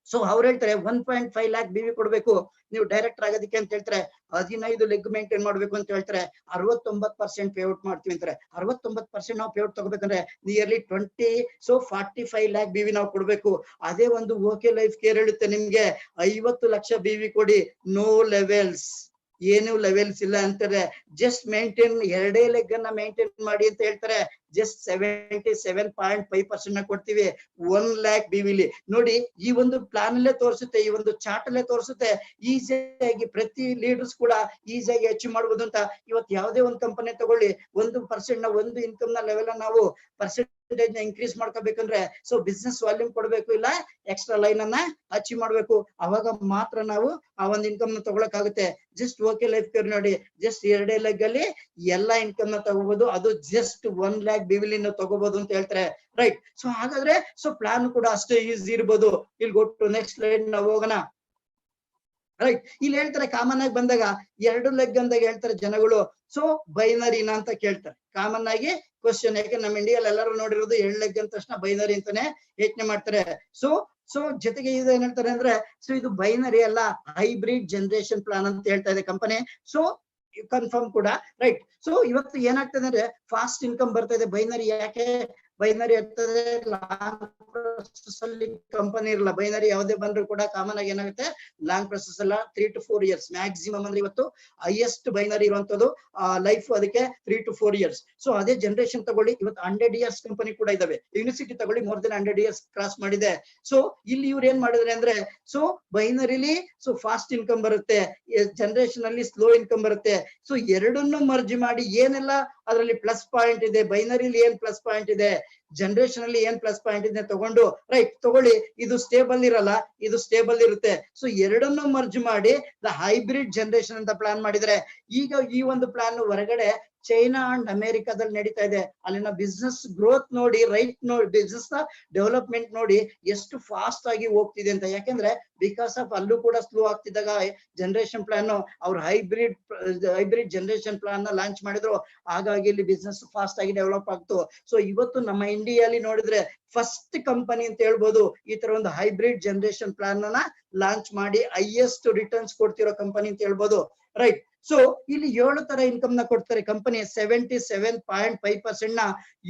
ಸೊ ಅವ್ರು ಹೇಳ್ತಾರೆ 1.5 lakh BV ಕೊಡ್ಬೇಕು ನೀವು ಡೈರೆಕ್ಟ್ ಆಗೋದಕ್ಕೆ ಅಂತ ಹೇಳ್ತಾರೆ. 15 ಲೆಗ್ ಮೇಂಟೈನ್ ಮಾಡ್ಬೇಕು ಅಂತ ಹೇಳ್ತಾರೆ. 69% ಪೇ ಔಟ್ ಮಾಡ್ತೀವಿ ಅಂತಾರೆ. 69% ನಾವು ಪೇ ಔಟ್ ತಗೋಬೇಕಂದ್ರೆ ನಿಯರ್ಲಿ 20, ಸೊ 45 lakh BV ನಾವು ಕೊಡ್ಬೇಕು. ಅದೇ ಒಂದು ಓಕೆ ಲೈಫ್ ಕೇರ್ ಹೇಳುತ್ತೆ ನಿಮ್ಗೆ 50 ಲಕ್ಷ BV ಕೊಡಿ, ನೋ ಲೆವೆಲ್ಸ್, ಏನು ಲೆವೆಲ್ಸ್ ಇಲ್ಲ ಅಂತಾರೆ. ಜಸ್ಟ್ ಮೇಂಟೈನ್, 2 ಲೆಗ್ ಅನ್ನ ಮೇಂಟೈನ್ ಮಾಡಿ ಅಂತ ಹೇಳ್ತಾರೆ. ಜಸ್ಟ್ 77.5% ನ ಕೊಡ್ತೀವಿ 1 lakh BV ಲಿ. ನೋಡಿ, ಈ ಒಂದು ಪ್ಲಾನ್ ಅಲ್ಲೇ ತೋರಿಸುತ್ತೆ, ಈ ಒಂದು ಚಾರ್ಟ್ ಅಲ್ಲೇ ತೋರಿಸುತ್ತೆ ಈಸಿಯಾಗಿ ಪ್ರತಿ ಲೀಡರ್ಸ್ ಕೂಡ ಈಸಿಯಾಗಿ ಅಚೀವ್ ಮಾಡ್ಬೋದು ಅಂತ. ಇವತ್ತು ಯಾವುದೇ ಒಂದು ಕಂಪನಿ ತಗೊಳ್ಳಿ, 1% ನ ಒಂದು ಇನ್ಕಮ್ ನ ಲೆವೆಲ್ ನಾವು ಪರ್ಸೆಂಟೇಜ್ ನ ಇನ್ಕ್ರೀಸ್ ಮಾಡ್ಕೋಬೇಕಂದ್ರೆ ಸೊ ಬಿಸ್ನೆಸ್ ವಾಲ್ಯೂಮ್ ಕೊಡ್ಬೇಕು, ಇಲ್ಲ ಎಕ್ಸ್ಟ್ರಾ ಲೈನ್ ಅನ್ನ ಅಚೀವ್ ಮಾಡ್ಬೇಕು. ಅವಾಗ ಮಾತ್ರ ನಾವು ಆ ಒಂದು ಇನ್ಕಮ್ ನ ತಗೊಳಕಾಗುತ್ತೆ. ಜಸ್ಟ್ ಓಕೆ ಲೈಫ್ ಕೇರ್ ನೋಡಿ, ಜಸ್ಟ್ 2 ಲೆಗ್ ಅಲ್ಲಿ ಎಲ್ಲಾ ಇನ್ಕಮ್ ನ ತಗೋಬಹುದು. ಅದು ಜಸ್ಟ್ 1 lakh BV ಲಿ ತಗೋಬಹುದು ಅಂತ ಹೇಳ್ತಾರೆ. ರೈಟ್, ಸೊ ಹಾಗಾದ್ರೆ ಸೊ ಪ್ಲಾನ್ ಕೂಡ ಅಷ್ಟೇ ಈಸಿ ಇರ್ಬೋದು. ಇಲ್ಲಿ ಕೊಟ್ಟು ನೆಕ್ಸ್ಟ್ ಲೈನ್ ನಾವು ಹೋಗೋಣ. ರೈಟ್, ಇಲ್ಲಿ ಹೇಳ್ತಾರೆ ಕಾಮನ್ ಆಗಿ ಬಂದಾಗ 2 ಲೆಗ್ ಅಂದಾಗ ಹೇಳ್ತಾರೆ ಜನಗಳು, ಸೊ ಬೈನರಿನ ಅಂತ ಕೇಳ್ತಾರೆ ಕಾಮನ್ ಆಗಿ ಕ್ವಶನ್. ಯಾಕೆ ನಮ್ಮ ಇಂಡಿಯಾದಲ್ಲಿ ಎಲ್ಲರೂ ನೋಡಿರೋದು 2 ಲೆಗ್ ಅಂದ ತಕ್ಷಣ ಬೈನರಿ ಅಂತಾನೆ ಯೋಚನೆ ಮಾಡ್ತಾರೆ. ಸೊ ಜೊತೆಗೆ ಇದು ಏನ್ ಹೇಳ್ತಾರೆ ಅಂದ್ರೆ, ಸೊ ಇದು ಬೈನರಿ ಅಲ್ಲ, ಹೈಬ್ರಿಡ್ ಜನರೇಷನ್ ಪ್ಲಾನ್ ಅಂತ ಹೇಳ್ತಾ ಇದೆ ಕಂಪನಿ. ಸೊ ಕನ್ಫರ್ಮ್ ಕೂಡ. ರೈಟ್, ಸೊ ಇವತ್ತು ಏನಾಗ್ತದೆ ಅಂದ್ರೆ ಫಾಸ್ಟ್ ಇನ್ಕಮ್ ಬರ್ತಾ ಇದೆ. ಬೈನರಿ ಯಾಕೆ ಬೈನರಿ ಇರ್ತದೆ, ಲಾಂಗ್ ಪ್ರೊಸೆಸ್ ಅಲ್ಲಿ ಕಂಪನಿ ಇರಲ್ಲ. ಬೈನರಿ ಯಾವುದೇ ಬಂದ್ರು ಕೂಡ ಕಾಮನ್ ಆಗಿ ಏನಾಗುತ್ತೆ, ಲಾಂಗ್ ಪ್ರೊಸೆಸ್ ಅಲ್ಲ, 3 to 4 years ಮ್ಯಾಕ್ಸಿಮಮ್. ಅಂದ್ರೆ ಇವತ್ತು ಹೈಯೆಸ್ಟ್ ಬೈನರಿ ಇರುವಂತದ್ದು ಲೈಫ್ ಅದಕ್ಕೆ 3 to 4 years. ಸೊ ಅದೇ ಜನರೇಷನ್ ತಗೊಳ್ಳಿ, ಇವತ್ತು 100 years ಕಂಪನಿ ಕೂಡ ಇದಾವೆ. ಯೂನಿವರ್ಸಿಟಿ ತಗೊಳ್ಳಿ, ಮೋರ್ ದೆನ್ 100 years ಕ್ರಾಸ್ ಮಾಡಿದೆ. ಸೊ ಇಲ್ಲಿ ಇವ್ರು ಏನ್ ಮಾಡಿದ್ರೆ ಅಂದ್ರೆ, ಸೊ ಬೈನರಿಲಿ ಸೊ ಫಾಸ್ಟ್ ಇನ್ಕಮ್ ಬರುತ್ತೆ, ಜನರೇಷನ್ ಅಲ್ಲಿ ಸ್ಲೋ ಇನ್ಕಮ್ ಬರುತ್ತೆ. ಸೊ ಎರಡನ್ನೂ ಮರ್ಜ್ ಮಾಡಿ ಏನೆಲ್ಲ ಅದರಲ್ಲಿ ಪ್ಲಸ್ ಪಾಯಿಂಟ್ ಇದೆ, ಬೈನರಿಲಿ ಏನ್ ಪ್ಲಸ್ ಪಾಯಿಂಟ್ ಇದೆ, ಜನರೇಷನ್ ಅಲ್ಲಿ ಏನ್ ಪ್ಲಸ್ ಪಾಯಿಂಟ್ ಇದೆ ತಗೊಂಡು ರೈಟ್ ತಗೊಳ್ಳಿ. ಇದು ಸ್ಟೇಬಲ್ ಇರಲ್ಲ, ಇದು ಸ್ಟೇಬಲ್ ಇರುತ್ತೆ. ಸೊ ಎರಡನ್ನೂ ಮರ್ಜ್ ಮಾಡಿ ದ ಹೈಬ್ರಿಡ್ ಜನರೇಷನ್ ಅಂತ ಪ್ಲಾನ್ ಮಾಡಿದ್ರೆ, ಈಗ ಈ ಒಂದು ಪ್ಲಾನ್ ಹೊರಗಡೆ ಚೈನಾ ಅಂಡ್ ಅಮೆರಿಕಾದಲ್ಲಿ ನಡೀತಾ ಇದೆ. ಅಲ್ಲಿನ ಬಿಸ್ನೆಸ್ ಗ್ರೋತ್ ನೋಡಿ, ರೈಟ್ ನೋಡಿ, ಬಿಸ್ನೆಸ್ ನ ಡೆವಲಪ್ಮೆಂಟ್ ನೋಡಿ ಎಷ್ಟು ಫಾಸ್ಟ್ ಆಗಿ ಹೋಗ್ತಿದೆ ಅಂತ. ಯಾಕೆಂದ್ರೆ ಬಿಕಾಸ್ ಆಫ್ ಅಲ್ಲೂ ಕೂಡ ಸ್ಲೋ ಆಗ್ತಿದ್ದಾಗ ಜನರೇಷನ್ ಪ್ಲಾನ್ ಅವ್ರು ಹೈಬ್ರಿಡ್ ಜನರೇಷನ್ ಪ್ಲಾನ್ ನ ಲಾಂಚ್ ಮಾಡಿದ್ರು. ಹಾಗಾಗಿ ಇಲ್ಲಿ ಬಿಸ್ನೆಸ್ ಫಾಸ್ಟ್ ಆಗಿ ಡೆವಲಪ್ ಆಗ್ತು. ಸೊ ಇವತ್ತು ನಮ್ಮ ಇಂಡಿಯಾದಲ್ಲಿ ನೋಡಿದ್ರೆ ಫಸ್ಟ್ ಕಂಪನಿ ಅಂತ ಹೇಳ್ಬೋದು ಈ ತರ ಒಂದು ಹೈಬ್ರಿಡ್ ಜನರೇಷನ್ ಪ್ಲಾನ್ ನ ಲಾಂಚ್ ಮಾಡಿ ಹೈಯೆಸ್ಟ್ ರಿಟರ್ನ್ಸ್ ಕೊಡ್ತಿರೋ ಕಂಪನಿ ಅಂತ ಹೇಳ್ಬೋದು. ರೈಟ್, ಸೊ ಇಲ್ಲಿ 7 ತರ ಇನ್ಕಮ್ ನ ಕೊಡ್ತಾರೆ ಕಂಪನಿ. 77.5% ನ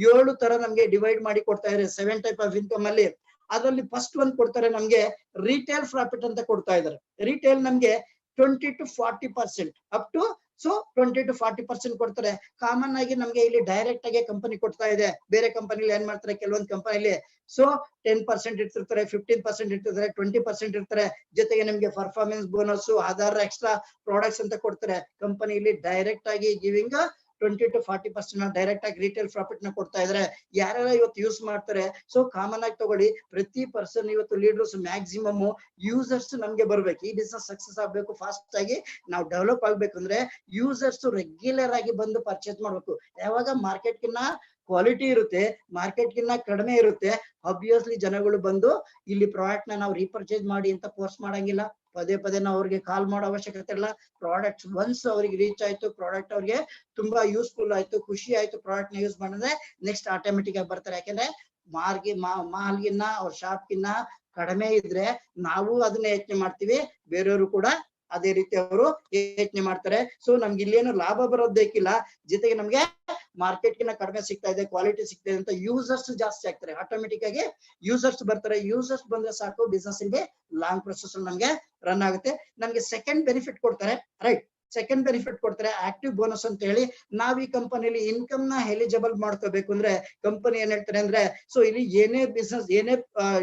7 ತರ ನಮ್ಗೆ ಡಿವೈಡ್ ಮಾಡಿ ಕೊಡ್ತಾ ಇದ್ದಾರೆ 7 ಟೈಪ್ ಆಫ್ ಇನ್ಕಮ್ ಅಲ್ಲಿ. ಅದರಲ್ಲಿ ಫಸ್ಟ್ ಒಂದ್ ಕೊಡ್ತಾರೆ ನಮ್ಗೆ ರಿಟೇಲ್ ಪ್ರಾಫಿಟ್ ಅಂತ ಕೊಡ್ತಾ ಇದ್ದಾರೆ. ರಿಟೇಲ್ ನಮ್ಗೆ 20 to 40% up to so 20 to 40% ಕೊಡ್ತಾರೆ. ಕಾಮನ್ ಆಗಿ ನಮ್ಗೆ ಇಲ್ಲಿ ಡೈರೆಕ್ಟ್ ಆಗಿ ಕಂಪನಿ ಕೊಡ್ತಾ ಇದೆ. ಬೇರೆ ಕಂಪನಿಲಿ ಏನ್ ಮಾಡ್ತಾರೆ, ಕೆಲವೊಂದು ಕಂಪನಿಲಿ ಸೊ 10% ಇರ್ತಿರ್ತಾರೆ, 15% ಇರ್ತಿರ್ತಾರೆ, 20% ಇರ್ತಾರೆ. ಜೊತೆಗೆ ನಿಮ್ಗೆ ಪರ್ಫಾರ್ಮೆನ್ಸ್ ಬೋನಸ್, ಆಧಾರ ಎಕ್ಸ್ಟ್ರಾ ಪ್ರಾಡಕ್ಟ್ಸ್ ಅಂತ ಕೊಡ್ತಾರೆ. ಕಂಪನಿಲಿ ಡೈರೆಕ್ಟ್ ಆಗಿ ಗಿವಿಂಗ್ 20 to 40% ಡೈರೆಕ್ಟ್ ಆಗಿ ರಿಟೇಲ್ ಪ್ರಾಫಿಟ್ ನ ಕೊಡ್ತಾ ಇದಾರೆ. ಯಾರೆಲ್ಲ ಇವತ್ತು ಯೂಸ್ ಮಾಡ್ತಾರೆ, ಸೊ ಕಾಮನ್ ಆಗಿ ತಗೊಳ್ಳಿ, ಪ್ರತಿ ಪರ್ಸನ್ ಇವತ್ತು ಲೀಡರ್ಸ್ ಮ್ಯಾಕ್ಸಿಮಮ್ ಯೂಸರ್ಸ್ ನಮ್ಗೆ ಬರ್ಬೇಕು. ಈ ಬಿಸ್ನೆಸ್ ಸಕ್ಸಸ್ ಆಗ್ಬೇಕು, ಫಾಸ್ಟ್ ಆಗಿ ನಾವು ಡೆವಲಪ್ ಆಗ್ಬೇಕಂದ್ರೆ ಯೂಸರ್ಸ್ ರೆಗ್ಯುಲರ್ ಆಗಿ ಬಂದು ಪರ್ಚೇಸ್ ಮಾಡ್ಬೇಕು. ಯಾವಾಗ ಮಾರ್ಕೆಟ್ ಗಿನ್ನ ಕ್ವಾಲಿಟಿ ಇರುತ್ತೆ, ಮಾರ್ಕೆಟ್ ಗಿನ್ನ ಕಡಿಮೆ ಇರುತ್ತೆ, ಆಬ್ವಿಯಸ್ಲಿ ಜನಗಳು ಬಂದು ಇಲ್ಲಿ ಪ್ರಾಡಕ್ಟ್ ನ ನಾವು ರೀಪರ್ಚೇಸ್ ಮಾಡಿ ಅಂತ ಫೋರ್ಸ್ ಮಾಡಂಗಿಲ್ಲ. ಪದೇ ಪದೇ ನಾವು ಅವ್ರಿಗೆ ಕಾಲ್ ಮಾಡೋ ಅವಶ್ಯಕತೆ ಇಲ್ಲ. ಪ್ರಾಡಕ್ಟ್ ಒನ್ಸ್ ಅವ್ರಿಗೆ ರೀಚ್ ಆಯ್ತು, ಪ್ರಾಡಕ್ಟ್ ಅವ್ರಿಗೆ ತುಂಬಾ ಯೂಸ್ಫುಲ್ ಆಯ್ತು, ಖುಷಿ ಆಯ್ತು, ಪ್ರಾಡಕ್ಟ್ ನ ಯೂಸ್ ಮಾಡಿದ್ರೆ ನೆಕ್ಸ್ಟ್ ಆಟೋಮೆಟಿಕ್ ಆಗಿ ಬರ್ತಾರೆ. ಯಾಕಂದ್ರೆ ಮಾಲ್ಗಿನ್ನ ಅವ್ರ ಶಾಪ್ಗಿನ್ನ ಕಡಿಮೆ ಇದ್ರೆ ನಾವು ಅದನ್ನ ಯೋಚನೆ ಮಾಡ್ತೀವಿ, ಬೇರೆಯವರು ಕೂಡ ಅದೇ ರೀತಿ ಅವರು ಯೋಚನೆ ಮಾಡ್ತಾರೆ. ಸೊ ನಮ್ಗೆ ಇಲ್ಲೇನು ಲಾಭ ಬರೋದ್ ಬೇಕಿಲ್ಲ, ಜೊತೆಗೆ ನಮ್ಗೆ ಮಾರ್ಕೆಟ್ ಗಿನ್ನ ಕಡಿಮೆ ಸಿಗ್ತಾ ಇದೆ, ಕ್ವಾಲಿಟಿ ಸಿಗ್ತಾ ಇದೆ ಅಂತ ಯೂಸರ್ಸ್ ಜಾಸ್ತಿ ಆಗ್ತಾರೆ. ಆಟೋಮೆಟಿಕ್ ಆಗಿ ಯೂಸರ್ಸ್ ಬರ್ತಾರೆ. ಯೂಸರ್ಸ್ ಬಂದ್ರೆ ಸಾಕು, ಬಿಸ್ನೆಸ್ ಇಲ್ಲಿ ಲಾಂಗ್ ಪ್ರೊಸೆಸ್ ನಮ್ಗೆ ರನ್ ಆಗುತ್ತೆ. ನಮ್ಗೆ ಸೆಕೆಂಡ್ ಬೆನಿಫಿಟ್ ಕೊಡ್ತಾರೆ, ರೈಟ್? ಸೆಕೆಂಡ್ ಬೆನಿಫಿಟ್ ಕೊಡ್ತಾರೆ ಆಕ್ಟಿವ್ ಬೋನಸ್ ಅಂತ ಹೇಳಿ. ನಾವ್ ಈ ಕಂಪನಿಲಿ ಇನ್ಕಮ್ ನ ಎಲಿಜಿಬಲ್ ಮಾಡ್ಕೋಬೇಕು ಅಂದ್ರೆ ಕಂಪನಿ ಏನ್ ಹೇಳ್ತಾರೆ ಅಂದ್ರೆ, ಸೊ ಇಲ್ಲಿ ಏನೇ ಬಿಸ್ನೆಸ್, ಏನೇ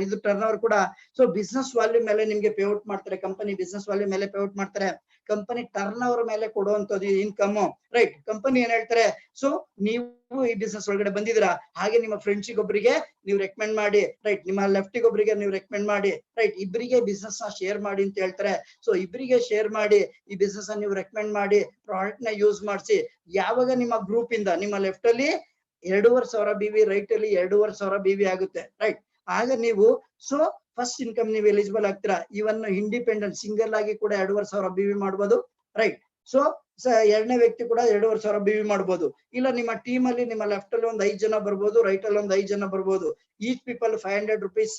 ಇದು ಟರ್ನ್ ಓವರ್ ಕೂಡ ಸೊ ಬಿಸ್ನೆಸ್ ವ್ಯಾಲ್ಯೂ ಮೇಲೆ ನಿಮ್ಗೆ ಪೇಔಟ್ ಮಾಡ್ತಾರೆ. ಕಂಪನಿ ಬಿಸ್ನೆಸ್ ವ್ಯಾಲ್ಯೂ ಮೇಲೆ ಪೇಔಟ್ ಮಾಡ್ತಾರೆ. ಕಂಪನಿ ಟರ್ನ್ ಓವರ್ ಮೇಲೆ ಕೊಡುವಂತದ್ದು ಇನ್ಕಮ್, ರೈಟ್? ಕಂಪನಿ ಏನ್ ಹೇಳ್ತಾರೆ, ಸೊ ನೀವು ಈ ಬಿಸ್ನೆಸ್ ಒಳಗಡೆ ಬಂದಿದ್ದೀರಾ, ಹಾಗೆ ನಿಮ್ಮ ಫ್ರೆಂಡ್ಸಿಗೆ ಒಬ್ಬರಿಗೆ ನೀವು ರೆಕಮೆಂಡ್ ಮಾಡಿ, ರೈಟ್? ನಿಮ್ಮ ಲೆಫ್ಟಿಗೆ ಒಬ್ಬರಿಗೆ ನೀವು ರೆಕಮೆಂಡ್ ಮಾಡಿ, ರೈಟ್? ಇಬ್ಬರಿಗೆ ಬಿಸ್ನೆಸ್ ನ ಶೇರ್ ಮಾಡಿ ಅಂತ ಹೇಳ್ತಾರೆ. ಸೊ ಇಬ್ಬರಿಗೆ ಶೇರ್ ಮಾಡಿ ಈ ಬಿಸ್ನೆಸ್ ನ ನೀವು ರೆಕಮೆಂಡ್ ಮಾಡಿ, ಪ್ರಾಡಕ್ಟ್ ನ ಯೂಸ್ ಮಾಡಿಸಿ. ಯಾವಾಗ ನಿಮ್ಮ ಗ್ರೂಪ್ ಇಂದ ನಿಮ್ಮ ಲೆಫ್ಟ್ ಅಲ್ಲಿ 2,500 BV, ರೈಟ್ ಅಲ್ಲಿ 2,500 BV ಆಗುತ್ತೆ, ರೈಟ್? ಆಗ ನೀವು ಸೊ ಫಸ್ಟ್ ಇನ್ಕಮ್ ನೀವು ಎಲಿಜಿಬಲ್ ಆಗ್ತೀರಾ. ಇವನ್ ಇಂಡಿಪೆಂಡೆಂಟ್ ಸಿಂಗಲ್ ಆಗಿ ಕೂಡ 2,500 BV ಮಾಡ್ಬೋದು, ರೈಟ್? ಸೊ ಎರಡನೇ ವ್ಯಕ್ತಿ ಕೂಡ 2,500 BV ಮಾಡ್ಬೋದು. ಇಲ್ಲ ನಿಮ್ಮ ಟೀಮ್ ಅಲ್ಲಿ ನಿಮ್ಮ ಲೆಫ್ಟ್ ಅಲ್ಲಿ ಒಂದ್ 5 ಜನ ಬರ್ಬೋದು, ರೈಟ್ ಅಲ್ಲಿ ಒಂದ್ 5 ಜನ ಬರ್ಬೋದು. Each people 500 rupees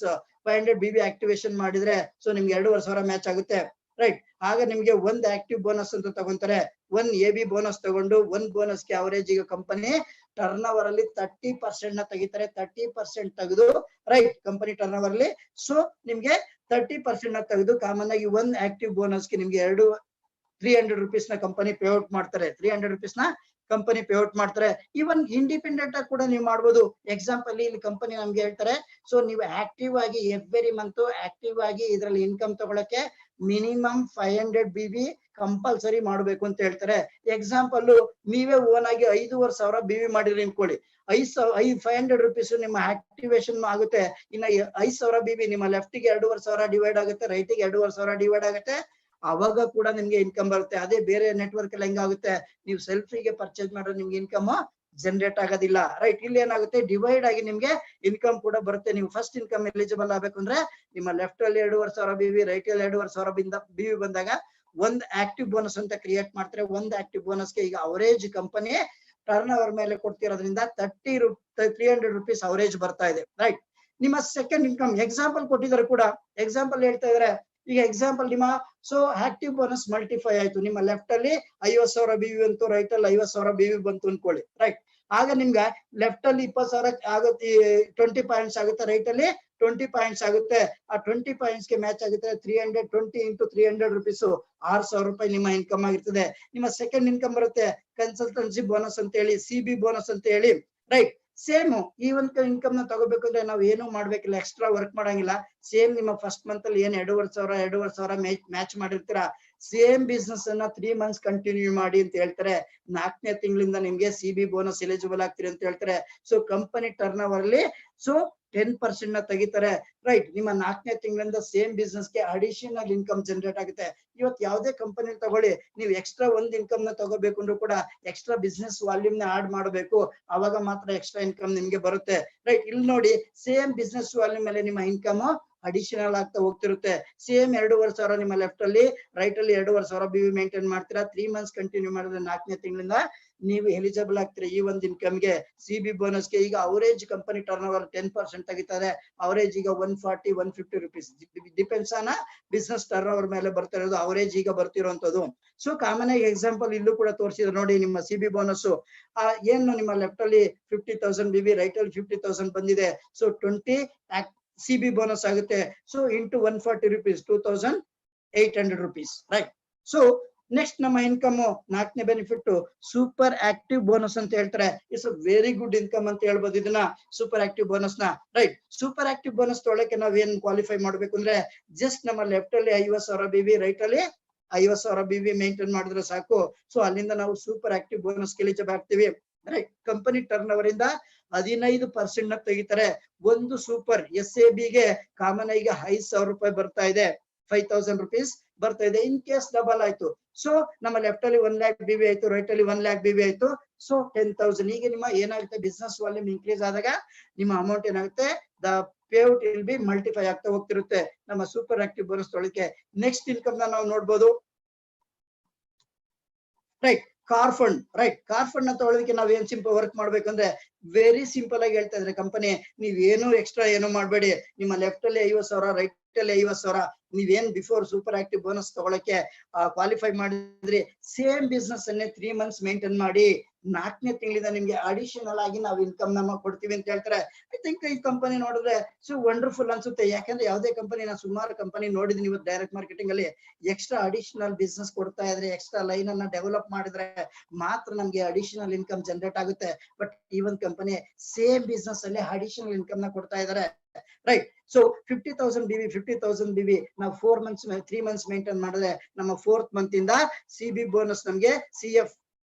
500 BV activation ಮಾಡಿದ್ರೆ ಸೊ ನಿಮ್ಗೆ 2,500 ಮ್ಯಾಚ್ ಆಗುತ್ತೆ, ರೈಟ್? ಆಗ ನಿಮ್ಗೆ ಒಂದ್ ಆಕ್ಟಿವ್ ಬೋನಸ್ ಅಂತ ತಗೊಂತಾರೆ, 1 AB ಬೋನಸ್ ತಗೊಂಡು 1 ಬೋನಸ್ಗೆ ಅವರೇಜ್ ಈಗ ಕಂಪನಿ ಟರ್ನ್ ಓವರ್ ಅಲ್ಲಿ 30% ನ ತೆಗಿತಾರೆ. 30% ತೆಗೆದು, ರೈಟ್? ಕಂಪನಿ ಟರ್ನ್ ಓವರ್ ಅಲ್ಲಿ ಸೊ ನಿಮ್ಗೆ 30% ನ ತೆಗೆದು ಕಾಮನ್ ಆಗಿ 1 ಆಕ್ಟಿವ್ ಬೋನಸ್ಗೆ ನಿಮ್ಗೆ 300 rupees ನ ಕಂಪನಿ ಪೇಔಟ್ ಮಾಡ್ತಾರೆ. 300 rupees ನ ಕಂಪನಿ ಪೇಔಟ್ ಮಾಡ್ತಾರೆ. ಇವನ್ ಇಂಡಿಪೆಂಡೆಂಟ್ ಆಗಿ ಕೂಡ ನೀವು ಮಾಡ್ಬೋದು. ಎಕ್ಸಾಂಪಲ್ ಇಲ್ಲಿ ಕಂಪನಿ ನಮ್ಗೆ ಹೇಳ್ತಾರೆ, ಸೊ ನೀವು ಆಕ್ಟಿವ್ ಆಗಿ ಎವ್ರಿ ಮಂತ್ ಆಕ್ಟಿವ್ ಆಗಿ ಇದ್ರಲ್ಲಿ ಇನ್ಕಮ್ ತಗೊಳಕ್ಕೆ ಮಿನಿಮಮ್ 500 BV ಕಂಪಲ್ಸರಿ ಮಾಡ್ಬೇಕು ಅಂತ ಹೇಳ್ತಾರೆ. ಎಕ್ಸಾಂಪಲ್ ನೀವೇ ಓನ್ ಆಗಿ 5,500 BV ಮಾಡಿರಿ ಅನ್ಕೊಳ್ಳಿ, 500 rupees ನಿಮ್ಮ ಆಕ್ಟಿವೇಶನ್ ಆಗುತ್ತೆ. ಇನ್ನ 5,000 BV ನಿಮ್ಮ ಲೆಫ್ಟ್ ಗೆ 2,500 ಡಿವೈಡ್ ಆಗುತ್ತೆ, ರೈಟ್ ಗೆ 2,500 ಡಿವೈಡ್ ಆಗುತ್ತೆ. ಅವಾಗ ಕೂಡ ನಿಮ್ಗೆ ಇನ್ಕಮ್ ಬರುತ್ತೆ. ಅದೇ ಬೇರೆ ನೆಟ್ವರ್ಕ್ ಎಲ್ಲ ಹೆಂಗಾಗುತ್ತೆ, ನೀವು ಸೆಲ್ಫಿಗೆ ಪರ್ಚೇಸ್ ಮಾಡಿದ್ರೆ ನಿಮ್ಗೆ ಇನ್ಕಮ್ ಜನರೇಟ್ ಆಗೋದಿಲ್ಲ, ರೈಟ್? ಇಲ್ಲಿ ಏನಾಗುತ್ತೆ, ಡಿವೈಡ್ ಆಗಿ ನಿಮ್ಗೆ ಇನ್ಕಮ್ ಕೂಡ ಬರುತ್ತೆ. ನೀವು ಫಸ್ಟ್ ಇನ್ಕಮ್ ಎಲಿಜಿಬಲ್ ಆಗ್ಬೇಕು ಅಂದ್ರೆ ನಿಮ್ಮ ಲೆಫ್ಟ್ ಅಲ್ಲಿ 2,500 BV, ರೈಟ್ ಅಲ್ಲಿ 2,500 BV ಬಂದಾಗ ಒಂದ್ ಆಕ್ಟಿವ್ ಬೋನಸ್ ಅಂತ ಕ್ರಿಯೇಟ್ ಮಾಡ್ತಾರೆ. ಒಂದ್ ಆಕ್ಟಿವ್ ಬೋನಸ್ಗೆ ಈಗ ಅವರೇಜ್ ಕಂಪನಿ ಟರ್ನ್ ಓವರ್ ಮೇಲೆ ಕೊಡ್ತಿರೋದ್ರಿಂದ 300 rupees ಅವರೇಜ್ ಬರ್ತಾ ಇದೆ, ರೈಟ್? ನಿಮ್ಮ ಸೆಕೆಂಡ್ ಇನ್ಕಮ್ ಎಕ್ಸಾಂಪಲ್ ಕೊಟ್ಟಿದ್ದಾರೆ ಕೂಡ. ಎಕ್ಸಾಂಪಲ್ ಹೇಳ್ತಾ ಇದಾರೆ, ಈಗ ಎಕ್ಸಾಂಪಲ್ ನಿಮ್ಮ ಸೊ ಆಕ್ಟಿವ್ ಬೋನಸ್ ಮಲ್ಟಿಫೈ ಆಯ್ತು. ನಿಮ್ಮ ಲೆಫ್ಟ್ ಅಲ್ಲಿ 50,000 BV ಬಂತು, ರೈಟ್ ಅಲ್ಲಿ 50,000 BV ಬಂತು ಅನ್ಕೊಳ್ಳಿ, ರೈಟ್? ಆಗ ನಿಮ್ಗೆ ಲೆಫ್ಟ್ ಅಲ್ಲಿ 20,000 ಆಗುತ್ತೆ, 20 ಪಾಯಿಂಟ್ಸ್ ಆಗುತ್ತೆ, ರೈಟ್ ಅಲ್ಲಿ 20 ಪಾಯಿಂಟ್ಸ್ ಆಗುತ್ತೆ. ಆ 20 ಪಾಯಿಂಟ್ಸ್ ಗೆ ಮ್ಯಾಚ್ ಆಗುತ್ತೆ 320 into 300 rupees 6,000 ರೂಪಾಯಿ ನಿಮ್ಮ ಇನ್ಕಮ್ ಆಗಿರ್ತದೆ. ನಿಮ್ಮ ಸೆಕೆಂಡ್ ಇನ್ಕಮ್ ಬರುತ್ತೆ ಕನ್ಸಲ್ಟೆನ್ಸಿ ಬೋನಸ್ ಅಂತ ಹೇಳಿ, CB ಬೋನಸ್ ಅಂತ ಹೇಳಿ, ರೈಟ್? ಸೇಮ್ ಈ ಒಂದು ಇನ್ಕಮ್ ನ ತಗೋಬೇಕಂದ್ರೆ ನಾವು ಏನು ಮಾಡ್ಬೇಕಿಲ್ಲ, ಎಕ್ಸ್ಟ್ರಾ ವರ್ಕ್ ಮಾಡಂಗಿಲ್ಲ. ಸೇಮ್ ನಿಮ್ಮ ಫಸ್ಟ್ ಮಂತ್ ಅಲ್ಲಿ ಏನ್ 2,500 ಮ್ಯಾಚ್ ಮಾಡಿರ್ತೀರಾ, ಸೇಮ್ ಬಿಸ್ನೆಸ್ ಅನ್ನ 3 months ಕಂಟಿನ್ಯೂ ಮಾಡಿ ಅಂತ ಹೇಳ್ತಾರೆ. 4ನೇ ತಿಂಗಳಿಂದ ನಿಮ್ಗೆ CB ಬೋನಸ್ ಎಲಿಜಿಬಲ್ ಆಗ್ತೀರಿ ಅಂತ ಹೇಳ್ತಾರೆ. ಸೊ ಕಂಪನಿ ಟರ್ನ್ ಓವರ್ ಅಲ್ಲಿ ಸೊ 10% ನ ತೆಗಿತಾರೆ, ರೈಟ್? ನಿಮ್ಮ 4ನೇ ತಿಂಗಳಿಂದ ಸೇಮ್ ಬಿಸ್ನೆಸ್ ಗೆ ಅಡಿಷನಲ್ ಇನ್ಕಮ್ ಜನರೇಟ್ ಆಗುತ್ತೆ. ಇವತ್ತು ಯಾವುದೇ ಕಂಪನಿ ತಗೊಳ್ಳಿ, ನೀವು ಎಕ್ಸ್ಟ್ರಾ ಒಂದ್ ಇನ್ಕಮ್ ನ ತಗೋಬೇಕು ಅಂದ್ರೂ ಕೂಡ ಎಕ್ಸ್ಟ್ರಾ ಬಿಸ್ನೆಸ್ ವಾಲ್ಯೂಮ್ ನ ಆಡ್ ಮಾಡಬೇಕು, ಅವಾಗ ಮಾತ್ರ ಎಕ್ಸ್ಟ್ರಾ ಇನ್ಕಮ್ ನಿಮ್ಗೆ ಬರುತ್ತೆ, ರೈಟ್? ಇಲ್ಲಿ ನೋಡಿ, ಸೇಮ್ ಬಿಸ್ನೆಸ್ ವಾಲ್ಯೂಮ್ ಮೇಲೆ ನಿಮ್ಮ ಇನ್ಕಮ್ ಅಡಿಷನಲ್ ಆಗ್ತಾ ಹೋಗ್ತಿರುತ್ತೆ. ಸೇಮ್ 2,500 ನಿಮ್ಮ ಲೆಫ್ಟ್ ಅಲ್ಲಿ, ರೈಟ್ ಅಲ್ಲಿ 2,500 BV ಮೇಂಟೈನ್ ಮಾಡ್ತೀರಾ. 3 months ಕಂಟಿನ್ಯೂ ಮಾಡಿದ್ರೆ 4ನೇ ತಿಂಗಳಿಂದ ನೀವು ಎಲಿಜಿಬಲ್ ಆಗ್ತೀರಾ ಈ ಒಂದು ಇನ್ಕಮ್ ಗೆ, CB ಬೋನಸ್ ಗೆ. ಈಗ ಅವರೇಜ್ ಕಂಪನಿ ಟರ್ನ್ ಓವರ್ 10% ತೆಗಿತಾರೆ. ಅವರೇಜ್ ಈಗ 140-150 rupees depends on business turn over ಮೇಲೆ ಬರ್ತಾ ಇರೋದು, ಅವರೇಜ್ ಈಗ ಬರ್ತಿರೋಂಥದ್ದು. ಸೊ ಕಾಮನ್ ಆಗಿ ಎಕ್ಸಾಂಪಲ್ ಇಲ್ಲೂ ಕೂಡ ತೋರಿಸಿದ್ರು ನೋಡಿ. ನಿಮ್ಮ CB ಬೋನಸ್ ಏನು ನಿಮ್ಮ ಲೆಫ್ಟ್ ಅಲ್ಲಿ 50,000 BV, ರೈಟ್ ಅಲ್ಲಿ 50,000 ಬಂದಿದೆ. ಸೊ 20 CB ಬೋನಸ್ ಆಗುತ್ತೆ. So into 140 rupees 2,800 rupees, right? So next ನಮ್ಮ ಇನ್ಕಮ್ 4ನೇ ಬೆನಿಫಿಟ್ ಸೂಪರ್ ಆಕ್ಟಿವ್ ಬೋನಸ್ ಅಂತ ಹೇಳ್ತಾರೆ. It's a very good income ಅಂತ ಹೇಳ್ಬೋದು ಇದನ್ನ, ಸೂಪರ್ ಆಕ್ಟಿವ್ ಬೋನಸ್ ನ, ರೈಟ್? ಸೂಪರ್ ಆಕ್ಟಿವ್ ಬೋನಸ್ ತೊಗೊಳಕ್ಕೆ ನಾವ್ ಏನ್ ಕ್ವಾಲಿಫೈ ಮಾಡ್ಬೇಕು ಅಂದ್ರೆ, ಜಸ್ಟ್ ನಮ್ಮ ಲೆಫ್ಟ್ ಅಲ್ಲಿ 50,000 BV, ರೈಟ್ ಅಲ್ಲಿ 50,000 BV ಮೇಂಟೈನ್ ಮಾಡಿದ್ರೆ ಸಾಕು. ಸೊ ಅಲ್ಲಿಂದ ನಾವು ಸೂಪರ್ ಆಕ್ಟಿವ್ ಬೋನಸ್ ಎಲಿಜಿಬಲ್ ಆಗ್ತೀವಿ. ರೈಟ್, ಕಂಪನಿ ಟರ್ನ್ ಓವರ್ ಇಂದ 15% ನ ತೆಗಿತಾರೆ. ಒಂದು ಸೂಪರ್ SAB ಗೆ ಕಾಮನ್ ಆಗಿ 5,000 ರೂಪಾಯಿ ಬರ್ತಾ ಇದೆ, 5,000 rupees ಬರ್ತಾ ಇದೆ. ಇನ್ ಕೇಸ್ ಡಬಲ್ ಆಯ್ತು, ಸೊ ನಮ್ಮ ಲೆಫ್ಟ್ ಅಲ್ಲಿ 1 lakh BV ಆಯ್ತು, ರೈಟ್ ಅಲ್ಲಿ 1 lakh BV ಆಯ್ತು, ಸೊ 10,000. ಈಗ ನಿಮ್ಮ ಏನಾಗುತ್ತೆ, ಬಿಸ್ನೆಸ್ ವಾಲ್ಯೂಮ್ ಇನ್ಕ್ರೀಸ್ ಆದಾಗ ನಿಮ್ಮ ಅಮೌಂಟ್ ಏನಾಗುತ್ತೆ, the payout will be multiply ಆಗ್ತಾ ಹೋಗ್ತಿರುತ್ತೆ ನಮ್ಮ ಸೂಪರ್ ಆಕ್ಟಿವ್ ಬೋನಸ್ ತೊಳಕ್ಕೆ. ನೆಕ್ಸ್ಟ್ ಇನ್ಕಮ್ ನಾವು ನೋಡ್ಬೋದು. Right, car fund. Right, car fund ನ ತಗೊಳ್ಳೋದಕ್ಕೆ ನಾವ್ ಏನ್ ಸಿಂಪಲ್ ವರ್ಕ್ ಮಾಡ್ಬೇಕಂದ್ರೆ ವೆರಿ ಸಿಂಪಲ್ ಆಗಿ ಹೇಳ್ತಾ ಇದ್ರೆ ಕಂಪನಿ, ನೀವೇನು ಎಕ್ಸ್ಟ್ರಾ ಏನು ಮಾಡ್ಬೇಡಿ. ನಿಮ್ಮ ಲೆಫ್ಟ್ ಅಲ್ಲಿ 50,000, ರೈಟ್ ಅಲ್ಲಿ 50,000 ನೀವೇನ್ ಬಿಫೋರ್ ಸೂಪರ್ ಆಕ್ಟಿವ್ ಬೋನಸ್ ತಗೊಳಕ್ಕೆ ಕ್ವಾಲಿಫೈ ಮಾಡಿದ್ರಿ, ಸೇಮ್ ಬಿಸ್ನೆಸ್ ಅನ್ನೇ 3 months ಮೇಂಟೈನ್ ಮಾಡಿ 4ನೇ ತಿಂಗಳಿಂದ ನಿಮ್ಗೆ ಅಡಿಷನಲ್ ಆಗಿ ನಾವು ಇನ್ಕಮ್ ನಮ್ಮ ಕೊಡ್ತೀವಿ ಅಂತ ಹೇಳ್ತಾರೆ. ಐ ಥಿಂಕ್ ಈ ಕಂಪನಿ ನೋಡಿದ್ರೆ ಸೊ ವಂಡರ್ಫುಲ್ ಅನ್ಸುತ್ತೆ. ಯಾಕಂದ್ರೆ ಯಾವುದೇ ಕಂಪನಿ, ನಾನು ಸುಮಾರು ಕಂಪನಿ ನೋಡಿದೀನಿ ಇವತ್ತು ಡೈರೆಕ್ಟ್ ಮಾರ್ಕೆಟಿಂಗ್ ಅಲ್ಲಿ, ಎಕ್ಸ್ಟ್ರಾ ಅಡಿಷನಲ್ ಬಿಸ್ನೆಸ್ ಕೊಡ್ತಾ ಇದ್ರೆ, ಎಕ್ಸ್ಟ್ರಾ ಲೈನ್ ಅನ್ನ ಡೆವಲಪ್ ಮಾಡಿದ್ರೆ ಮಾತ್ರ ನಮ್ಗೆ ಅಡಿಷನಲ್ ಇನ್ಕಮ್ ಜನರೇಟ್ ಆಗುತ್ತೆ. ಬಟ್ ಈ ಒಂದು ಕಂಪನಿ ಸೇಮ್ ಬಿಸ್ನೆಸ್ ಅಲ್ಲಿ ಅಡಿಷನಲ್ ಇನ್ಕಮ್ ನ ಕೊಡ್ತಾ ಇದಾರೆ. ರೈಟ್, ಸೊ 50,000 BV ನಾವು 3 months ಮೇಂಟೈನ್ ಮಾಡಿದ್ರೆ ನಮ್ಮ 4th month ಇಂದ CB ಬೋನಸ್ ನಮ್ಗೆ CF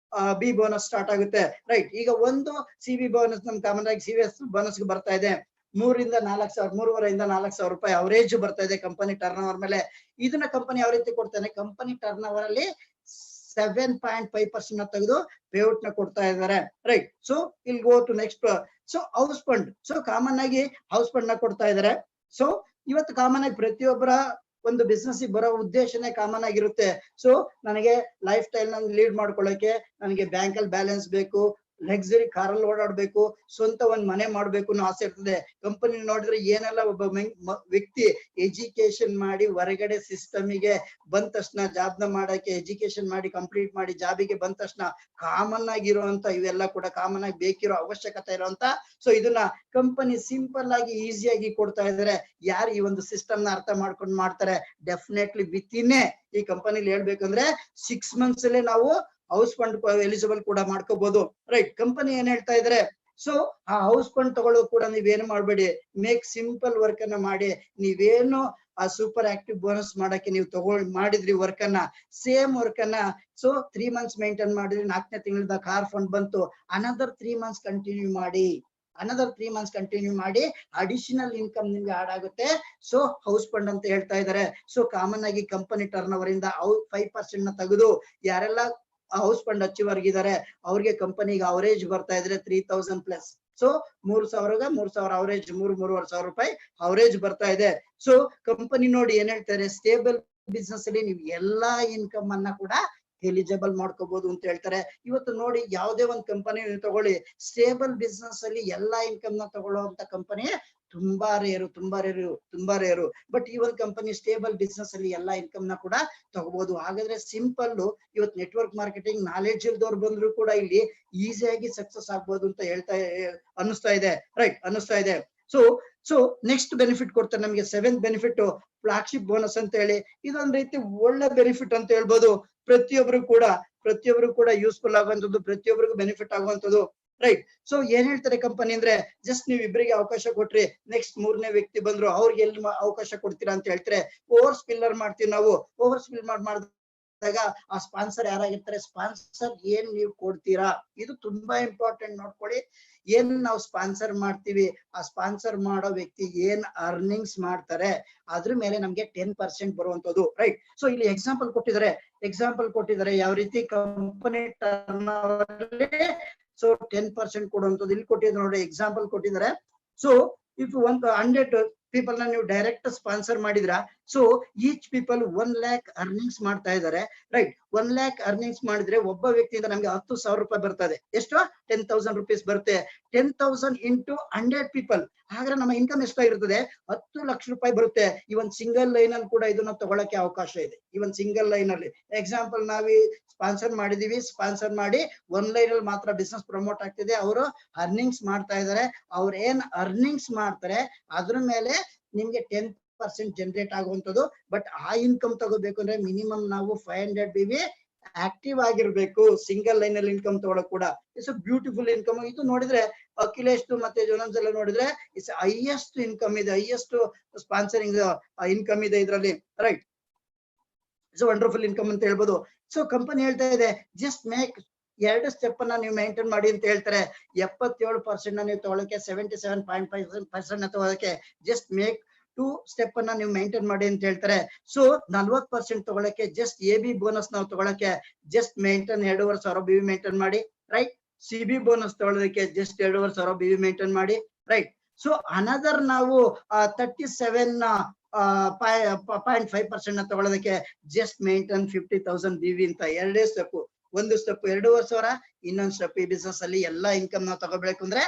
B ಬೋನಸ್ ಸ್ಟಾರ್ಟ್ ಆಗುತ್ತೆ. ರೈಟ್, ಈಗ ಒಂದು CB ಬೋನಸ್ ನಮ್ ಕಾಮನ್ ಆಗಿ CVS ಬೋನಸ್ ಬರ್ತಾ ಇದೆ 3,000 ಇಂದ 4,000, 3,500 ಇಂದ 4,000 ರೂಪಾಯಿ ಅವರೇಜ್ ಬರ್ತಾ ಇದೆ ಕಂಪನಿ ಟರ್ನ್ ಓವರ್ ಮೇಲೆ. ಇದನ್ನ ಕಂಪನಿ ಯಾವ ರೀತಿ ಕೊಡ್ತಾನೆ, ಕಂಪನಿ ಟರ್ನ್ ಓವರ್ ಅಲ್ಲಿ 7.5% ನ ತೆಗೆದು ಪೇಔಟ್ ನ ಕೊಡ್ತಾ ಇದ್ದಾರೆ. Right, so we'll go to next. So house fund, so common ಆಗಿ ಹೌಸ್ ಫಂಡ್ ನ ಕೊಡ್ತಾ ಇದ್ದಾರೆ. ಸೊ ಇವತ್ತು ಕಾಮನ್ ಆಗಿ ಪ್ರತಿಯೊಬ್ಬರ ಒಂದು ಬಿಸ್ನೆಸ್ ಬರೋ ಉದ್ದೇಶನೇ ಕಾಮನ್ ಆಗಿರುತ್ತೆ. ಸೊ ನನಗೆ ಲೈಫ್ ಸ್ಟೈಲ್ ನ ಲೀಡ್ ಮಾಡ್ಕೊಳ್ಳೋಕೆ ನನಗೆ ಬ್ಯಾಂಕ್ ಅಲ್ಲಿ ಬ್ಯಾಲೆನ್ಸ್ ಬೇಕು, ಲಕ್ಸುರಿ ಕಾರಲ್ಲಿ ಓಡಾಡ್ಬೇಕು, ಸ್ವಂತ ಒಂದ್ ಮನೆ ಮಾಡ್ಬೇಕು ಅನ್ನೋ ಆಸೆ ಇರ್ತದೆ. ಕಂಪನಿ ನೋಡಿದ್ರೆ ಏನೆಲ್ಲ ಒಬ್ಬ ವ್ಯಕ್ತಿ ಎಜುಕೇಶನ್ ಮಾಡಿ ಹೊರಗಡೆ ಸಿಸ್ಟಮಿಗೆ ಬಂದ ತಕ್ಷಣ ಜಾಬ್ ನ ಮಾಡಕ್ಕೆ ಎಜುಕೇಶನ್ ಮಾಡಿ ಕಂಪ್ಲೀಟ್ ಮಾಡಿ ಜಾಬಿಗೆ ಬಂದ ತಕ್ಷಣ ಕಾಮನ್ ಆಗಿರುವಂತ ಇವೆಲ್ಲ ಕೂಡ ಕಾಮನ್ ಆಗಿ ಬೇಕಿರೋ ಅವಶ್ಯಕತೆ ಇರುವಂತ, ಸೊ ಇದನ್ನ ಕಂಪನಿ ಸಿಂಪಲ್ ಆಗಿ ಈಸಿಯಾಗಿ ಕೊಡ್ತಾ ಇದಾರೆ. ಯಾರು ಈ ಒಂದು ಸಿಸ್ಟಮ್ ನ ಅರ್ಥ ಮಾಡ್ಕೊಂಡು ಮಾಡ್ತಾರೆ, ಡೆಫಿನೆಟ್ಲಿ ವಿತಿನ್ ಈ ಕಂಪನಿಲಿ ಹೇಳ್ಬೇಕಂದ್ರೆ 6 months ಅಲ್ಲೇ ನಾವು ಹೌಸ್ ಫಂಡ್ ಎಲಿಜಿಬಲ್ ಕೂಡ ಮಾಡ್ಕೋಬಹುದು. ರೈಟ್, ಕಂಪನಿ ಏನ್ ಹೇಳ್ತಾ ಇದ್ರೆ, ಸೊ ಆ ಹೌಸ್ ಫಂಡ್ ತಗೊಳ್ಳೋದು ಕೂಡ ನೀವೇನು ಮಾಡ್ಬೇಡಿ, ಮೇಕ್ ಸಿಂಪಲ್ ವರ್ಕ್ ಅನ್ನ ಮಾಡಿ. ನೀವೇನು ಆ ಸೂಪರ್ ಆಕ್ಟಿವ್ ಬೋನಸ್ ಮಾಡಕ್ಕೆ ನೀವು ಮಾಡಿದ್ರಿ ವರ್ಕ್ ಅನ್ನ, ಸೇಮ್ ವರ್ಕ್ ಅನ್ನ ಸೊ 3 months ಮೇಂಟೈನ್ ಮಾಡಿದ್ರಿ, 4ನೇ ತಿಂಗಳಿಂದ ಕಾರ್ ಫಂಡ್ ಬಂತು, ಅನದರ್ 3 months ಕಂಟಿನ್ಯೂ ಮಾಡಿ, ಅಡಿಷನಲ್ ಇನ್ಕಮ್ ನಿಮ್ಗೆ ಆಡ್ ಆಗುತ್ತೆ. ಸೊ ಹೌಸ್ ಫಂಡ್ ಅಂತ ಹೇಳ್ತಾ ಇದ್ದಾರೆ. ಸೊ ಕಾಮನ್ ಆಗಿ ಕಂಪನಿ ಟರ್ನ್ ಓವರ್ ಇಂದ 5% ನ ತೆಗೆದು ಯಾರೆಲ್ಲ ಹೌಸ್ ಫಂಡ್ ಅಚೀವರ್ ಇದ್ದಾರೆ ಅವ್ರಿಗೆ ಕಂಪನಿಗೆ ಅವರೇಜ್ ಬರ್ತಾ ಇದ್ರೆ 3,000 ಪ್ಲಸ್. ಸೊ 3,000 ಅವರೇಜ್ 3,500 ರೂಪಾಯಿ ಅವರೇಜ್ ಬರ್ತಾ ಇದೆ. ಸೊ ಕಂಪನಿ ನೋಡಿ ಏನ್ ಹೇಳ್ತಾರೆ, ಸ್ಟೇಬಲ್ ಬಿಸ್ನೆಸ್ ಅಲ್ಲಿ ನೀವು ಎಲ್ಲಾ ಇನ್ಕಮ್ ಅನ್ನ ಕೂಡ ಎಲಿಜಿಬಲ್ ಮಾಡ್ಕೋಬಹುದು ಅಂತ ಹೇಳ್ತಾರೆ. ಇವತ್ತು ನೋಡಿ ಯಾವುದೇ ಒಂದು ಕಂಪನಿ ತಗೊಳ್ಳಿ, ಸ್ಟೇಬಲ್ ಬಿಸ್ನೆಸ್ ಅಲ್ಲಿ ಎಲ್ಲಾ ಇನ್ಕಮ್ ನ ತಗೊಳ್ಳುವಂತ ಕಂಪನಿ ತುಂಬಾ ರೇರು. ಬಟ್ ಈ ಒಂದು ಕಂಪನಿ ಸ್ಟೇಬಲ್ ಬಿಸ್ನೆಸ್ ಅಲ್ಲಿ ಎಲ್ಲಾ ಇನ್ಕಮ್ ನ ಕೂಡ ತಗೋಬಹುದು. ಹಾಗಾದ್ರೆ ಸಿಂಪಲ್ ಇವತ್ತು ನೆಟ್ವರ್ಕ್ ಮಾರ್ಕೆಟಿಂಗ್ ನಾಲೆಡ್ಜ್ ಇಲ್ದವ್ರು ಬಂದ್ರು ಕೂಡ ಇಲ್ಲಿ ಈಸಿಯಾಗಿ ಸಕ್ಸಸ್ ಆಗ್ಬೋದು ಅಂತ ಅನ್ನಿಸ್ತಾ ಇದೆ. ರೈಟ್, ಅನ್ನಿಸ್ತಾ ಇದೆ. ಸೊ ನೆಕ್ಸ್ಟ್ ಬೆನಿಫಿಟ್ ಕೊಡ್ತಾರೆ ನಮಗೆ 7th ಬೆನಿಫಿಟ್, ಫ್ಲಾಗ್ಶಿಪ್ ಬೋನಸ್ ಅಂತ ಹೇಳಿ. ಇದೊಂದ್ ರೀತಿ ಒಳ್ಳೆ ಬೆನಿಫಿಟ್ ಅಂತ ಹೇಳ್ಬೋದು. ಪ್ರತಿಯೊಬ್ರು ಕೂಡ ಯೂಸ್ಫುಲ್ ಆಗುವಂತದ್ದು, ಪ್ರತಿಯೊಬ್ಬರಿಗೂ ಬೆನಿಫಿಟ್ ಆಗುವಂತದ್ದು. ರೈಟ್, ಸೊ ಏನ್ ಹೇಳ್ತಾರೆ ಕಂಪನಿ ಅಂದ್ರೆ, ಜಸ್ಟ್ ನೀವು ಇಬ್ಬರಿಗೆ ಅವಕಾಶ ಕೊಟ್ರಿ, ನೆಕ್ಸ್ಟ್ 3ನೇ ವ್ಯಕ್ತಿ ಬಂದ್ರು, ಅವ್ರಿಗೆ ಎಲ್ಲಿ ಅವಕಾಶ ಕೊಡ್ತೀರಾ ಅಂತ ಹೇಳ್ತಾರೆ. ಓವರ್ ಸ್ಪಿಲ್ಲರ್ ಮಾಡ್ತೀವಿ ನಾವು. ಓವರ್ ಸ್ಪಿಲ್ ಮಾಡಿದಾಗ ಆ ಸ್ಪಾನ್ಸರ್ ಯಾರಾಗಿರ್ತಾರೆ, ಸ್ಪಾನ್ಸರ್ ಏನ್ ನೀವು ಕೊಡ್ತೀರಾ, ಇದು ತುಂಬಾ ಇಂಪಾರ್ಟೆಂಟ್. ನೋಡ್ಕೊಳ್ಳಿ, ಏನ್ ನಾವು ಸ್ಪಾನ್ಸರ್ ಮಾಡ್ತೀವಿ, ಆ ಸ್ಪಾನ್ಸರ್ ಮಾಡೋ ವ್ಯಕ್ತಿ ಏನ್ ಅರ್ನಿಂಗ್ಸ್ ಮಾಡ್ತಾರೆ ಅದ್ರ ಮೇಲೆ ನಮ್ಗೆ 10% ಬರುವಂತದ್ದು. ರೈಟ್, ಸೊ ಇಲ್ಲಿ ಎಕ್ಸಾಂಪಲ್ ಕೊಟ್ಟಿದ್ದಾರೆ ಯಾವ ರೀತಿ ಕಂಪನಿ ಟರ್ನ್ ಓವರ್ ಸೊ 10% ಕೊಡುವಂತದ್ದು ಇಲ್ಲಿ ಕೊಟ್ಟಿದ್ದಾರೆ ನೋಡಿ. ಎಕ್ಸಾಂಪಲ್ ಕೊಟ್ಟಿದ್ದಾರೆ. ಸೊ ಇಫ್ 100 ಪೀಪಲ್ ನ ನೀವು ಡೈರೆಕ್ಟ್ ಸ್ಪಾನ್ಸರ್ ಮಾಡಿದ್ರ, so each people 1 lakh earnings ಮಾಡ್ತಾ ಇದ್ದಾರೆ. ರೈಟ್, 1 lakh ಅರ್ನಿಂಗ್ಸ್ ಮಾಡಿದ್ರೆ ಒಬ್ಬ ವ್ಯಕ್ತಿಯಿಂದ ನಮ್ಗೆ 10,000 ರೂಪಾಯಿ ಬರ್ತದೆ. ಎಷ್ಟು? 10,000 rupees ಬರುತ್ತೆ. 10,000 into 100 people, ಹಾಗಾದ್ರೆ ನಮ್ಮ ಇನ್ಕಮ್ ಎಷ್ಟಾಗಿರ್ತದೆ? 10 ಲಕ್ಷ ರೂಪಾಯಿ ಬರುತ್ತೆ. ಈ ಒಂದು ಸಿಂಗಲ್ ಲೈನ್ ಅಲ್ಲಿ ಕೂಡ ಇದನ್ನ ತಗೊಳಕ್ಕೆ ಅವಕಾಶ ಇದೆ. ಈ ಒಂದು ಸಿಂಗಲ್ ಲೈನ್ ಅಲ್ಲಿ ಎಕ್ಸಾಂಪಲ್ ನಾವಿ ಸ್ಪಾನ್ಸರ್ ಮಾಡಿದೀವಿ, ಸ್ಪಾನ್ಸರ್ ಮಾಡಿ 1 ಲೈನ್ ಅಲ್ಲಿ ಮಾತ್ರ ಬಿಸ್ನೆಸ್ ಪ್ರಮೋಟ್ ಆಗ್ತಿದೆ. ಅವರು ಅರ್ನಿಂಗ್ಸ್ ಮಾಡ್ತಾ ಇದ್ದಾರೆ. ಅವ್ರ ಏನ್ ಅರ್ನಿಂಗ್ಸ್ ಮಾಡ್ತಾರೆ ಅದ್ರ ಮೇಲೆ ನಿಮ್ಗೆ 10% ಜನರೇಟ್ ಆಗುವಂತದ್ದು. ಬಟ್ ಆ ಇನ್ಕಮ್ ತಗೋಬೇಕು ಅಂದ್ರೆ ಮಿನಿಮಮ್ ನಾವು 500 BV ಆಕ್ಟಿವ್ ಆಗಿರ್ಬೇಕು. ಸಿಂಗಲ್ ಲೈನ್ ಅಲ್ಲಿ ಇನ್ಕಮ್ ತಗೊಳಕ್ ಕೂಡ ಇಟ್ಸ್ ಬ್ಯೂಟಿಫುಲ್ ಇನ್ಕಮ್. ಇದು ನೋಡಿದ್ರೆ ಅಖಿಲೇಶ್ ಮತ್ತೆ ಜೋನನ್ಸ್ ಎಲ್ಲ ನೋಡಿದ್ರೆ ಇಟ್ಸ್ ಹೈಯೆಸ್ಟ್ ಇನ್ಕಮ್ ಇದೆ, ಹೈಯೆಸ್ಟ್ ಸ್ಪಾನ್ಸರಿಂಗ್ ಇನ್ಕಮ್ ಇದೆ ಇದ್ರಲ್ಲಿ. ರೈಟ್, ಸೊ ವಂಡರ್ಫುಲ್ ಇನ್ಕಮ್ ಅಂತ ಹೇಳ್ಬೋದು. ಸೊ ಕಂಪನಿ ಹೇಳ್ತಾ ಇದೆ ಜಸ್ಟ್ ಮೇಕ್ 2 ಸ್ಟೆಪ್ ಅನ್ನ ನೀವು ಮೇಂಟೈನ್ ಮಾಡಿ ಅಂತ ಹೇಳ್ತಾರೆ. 77% ನೀವು ತಗೊಳಕ್ಕೆ 77.5% ತಗೊಳಕ್ಕೆ ಜಸ್ಟ್ ಮೇಕ್ 2 ಸ್ಟೆಪ್ ಅನ್ನ ನೀವು ಮೇಂಟೈನ್ ಮಾಡಿ ಅಂತ ಹೇಳ್ತಾರೆ. ಸೊ 40% ತಗೊಳಕ್ಕೆ ಜಸ್ಟ್ AB ಬೋನಸ್ ನಾವು ತಗೊಳಕ್ಕೆ ಜಸ್ಟ್ ಮೇಂಟೈನ್ 2,500 BV ಮೇಂಟೈನ್ ಮಾಡಿ, ರೈಟ್. CB ಬೋನಸ್ ತಗೊಳ್ಳೋದಕ್ಕೆ ಜಸ್ಟ್ 2,500 BV ಮೇಂಟೈನ್ ಮಾಡಿ, ರೈಟ್. ಸೊ ಅನದರ್ ನಾವು 37.5% ತಗೊಳ್ಳೋದಕ್ಕೆ ಜಸ್ಟ್ ಮೇಂಟೈನ್ 50,000 BV ಅಂತ 2 ಸ್ಟೆಪ್. ಒಂದು ಸ್ಟೆಪ್ 2,500, ಇನ್ನೊಂದು ಸ್ಟೆಪ್ ಈ ಬಿಸ್ನೆಸ್ ಅಲ್ಲಿ ಎಲ್ಲಾ ಇನ್ಕಮ್ ನಾವು ತಗೋಬೇಕು ಅಂದ್ರೆ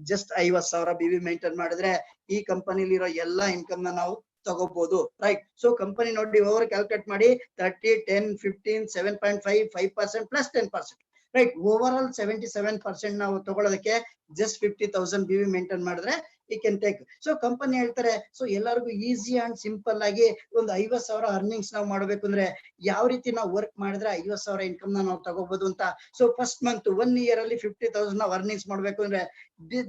ಜಸ್ಟ್ 50,000 BV ಮೇಂಟೈನ್ ಮಾಡಿದ್ರೆ ಈ ಕಂಪನಿಲಿ ಇರೋ ಎಲ್ಲಾ ಇನ್ಕಮ್ ನಾವು ತಗೋಬಹುದು, ರೈಟ್. ಸೊ ಕಂಪನಿ ನೋಡಿ ಓವರ್ ಕ್ಯಾಲ್ಕುಲೇಟ್ ಮಾಡಿ 30, 10, 15, 7.5, 5% ಪ್ಲಸ್ 10%, ರೈಟ್. ಓವರ್ ಆಲ್ 77% ನಾವು ತಗೊಳ್ಳೋದಕ್ಕೆ ಜಸ್ಟ್ 50,000 BV ಮೇಂಟೈನ್ ಮಾಡಿದ್ರೆ ಈ ಕ್ಯಾನ್ ಟೇಕ್. ಸೊ ಕಂಪನಿ ಹೇಳ್ತಾರೆ ಸೊ ಎಲ್ಲರಿಗೂ ಈಸಿ ಅಂಡ್ ಸಿಂಪಲ್ ಆಗಿ ಒಂದು 50,000 ಅರ್ನಿಂಗ್ಸ್ ನಾವು ಮಾಡ್ಬೇಕು ಅಂದ್ರೆ ಯಾವ ರೀತಿ ನಾವು ವರ್ಕ್ ಮಾಡಿದ್ರೆ 50,000 ಇನ್ಕಮ್ ನಾವು ತಗೋಬಹುದು ಅಂತ. ಸೊ ಫಸ್ಟ್ ಮಂತ್ 1 year ಅಲ್ಲಿ 50,000 ನಾವು ಅರ್ನಿಂಗ್ಸ್ ಮಾಡ್ಬೇಕು ಅಂದ್ರೆ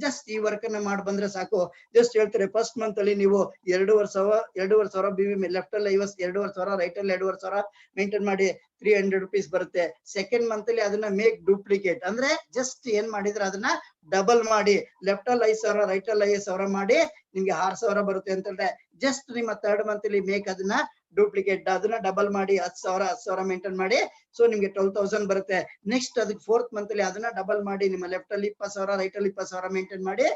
ಜಸ್ಟ್ ಈ ವರ್ಕ್ ಅನ್ನ ಮಾಡಿ ಬಂದ್ರೆ ಸಾಕು. ಜಸ್ಟ್ ಹೇಳ್ತಾರೆ ಫಸ್ಟ್ ಮಂತ್ ಅಲ್ಲಿ ನೀವು 2,500 BV ಲೆಫ್ಟ್ ಅಲ್ಲಿ 2,500, ರೈಟ್ ಅಲ್ಲಿ 2,500 ಮೇಂಟೈನ್ ಮಾಡಿ 300 rupees ಬರುತ್ತೆ. ಸೆಕೆಂಡ್ ಮಂತ್ ಅಲ್ಲಿ ಅದನ್ನ ಮೇಕ್ ಡೂಪ್ಲಿಕೇಟ್ ಅಂದ್ರೆ ಜಸ್ಟ್ ಏನ್ ಮಾಡಿದ್ರೆ ಅದನ್ನ ಡಬಲ್ ಮಾಡಿ ಲೆಫ್ಟ್ ಅಲ್ಲಿ 5,000, ರೈಟ್ ಅಲ್ಲಿ 5,000 ಮಾಡಿ ನಿಮ್ಗೆ 6,000 ಬರುತ್ತೆ ಅಂತಂದ್ರೆ ಜಸ್ಟ್ ನಿಮ್ಮ ಥರ್ಡ್ ಮಂತ್ ಅಲ್ಲಿ ಮೇಕ್ ಅದನ್ನ ಡೂಪ್ಲಿಕೇಟ್, ಅದನ್ನ ಡಬಲ್ ಮಾಡಿ 10,000 ಮೇಂಟೈನ್ ಮಾಡಿ ಸೊ ನಿಮ್ಗೆ 12,000 ಬರುತ್ತೆ. ನೆಕ್ಸ್ಟ್ ಅದಕ್ಕೆ ಫೋರ್ತ್ ಮಂತ್ ಅಲ್ಲಿ ಅದನ್ನ ಡಬಲ್ ಮಾಡಿ ನಿಮ್ಮ ಲೆಫ್ಟ್ ಅಲ್ಲಿ 20,000, ರೈಟ್ ಅಲ್ಲಿ 20,000 ಮೇಂಟೈನ್ ಮಾಡಿ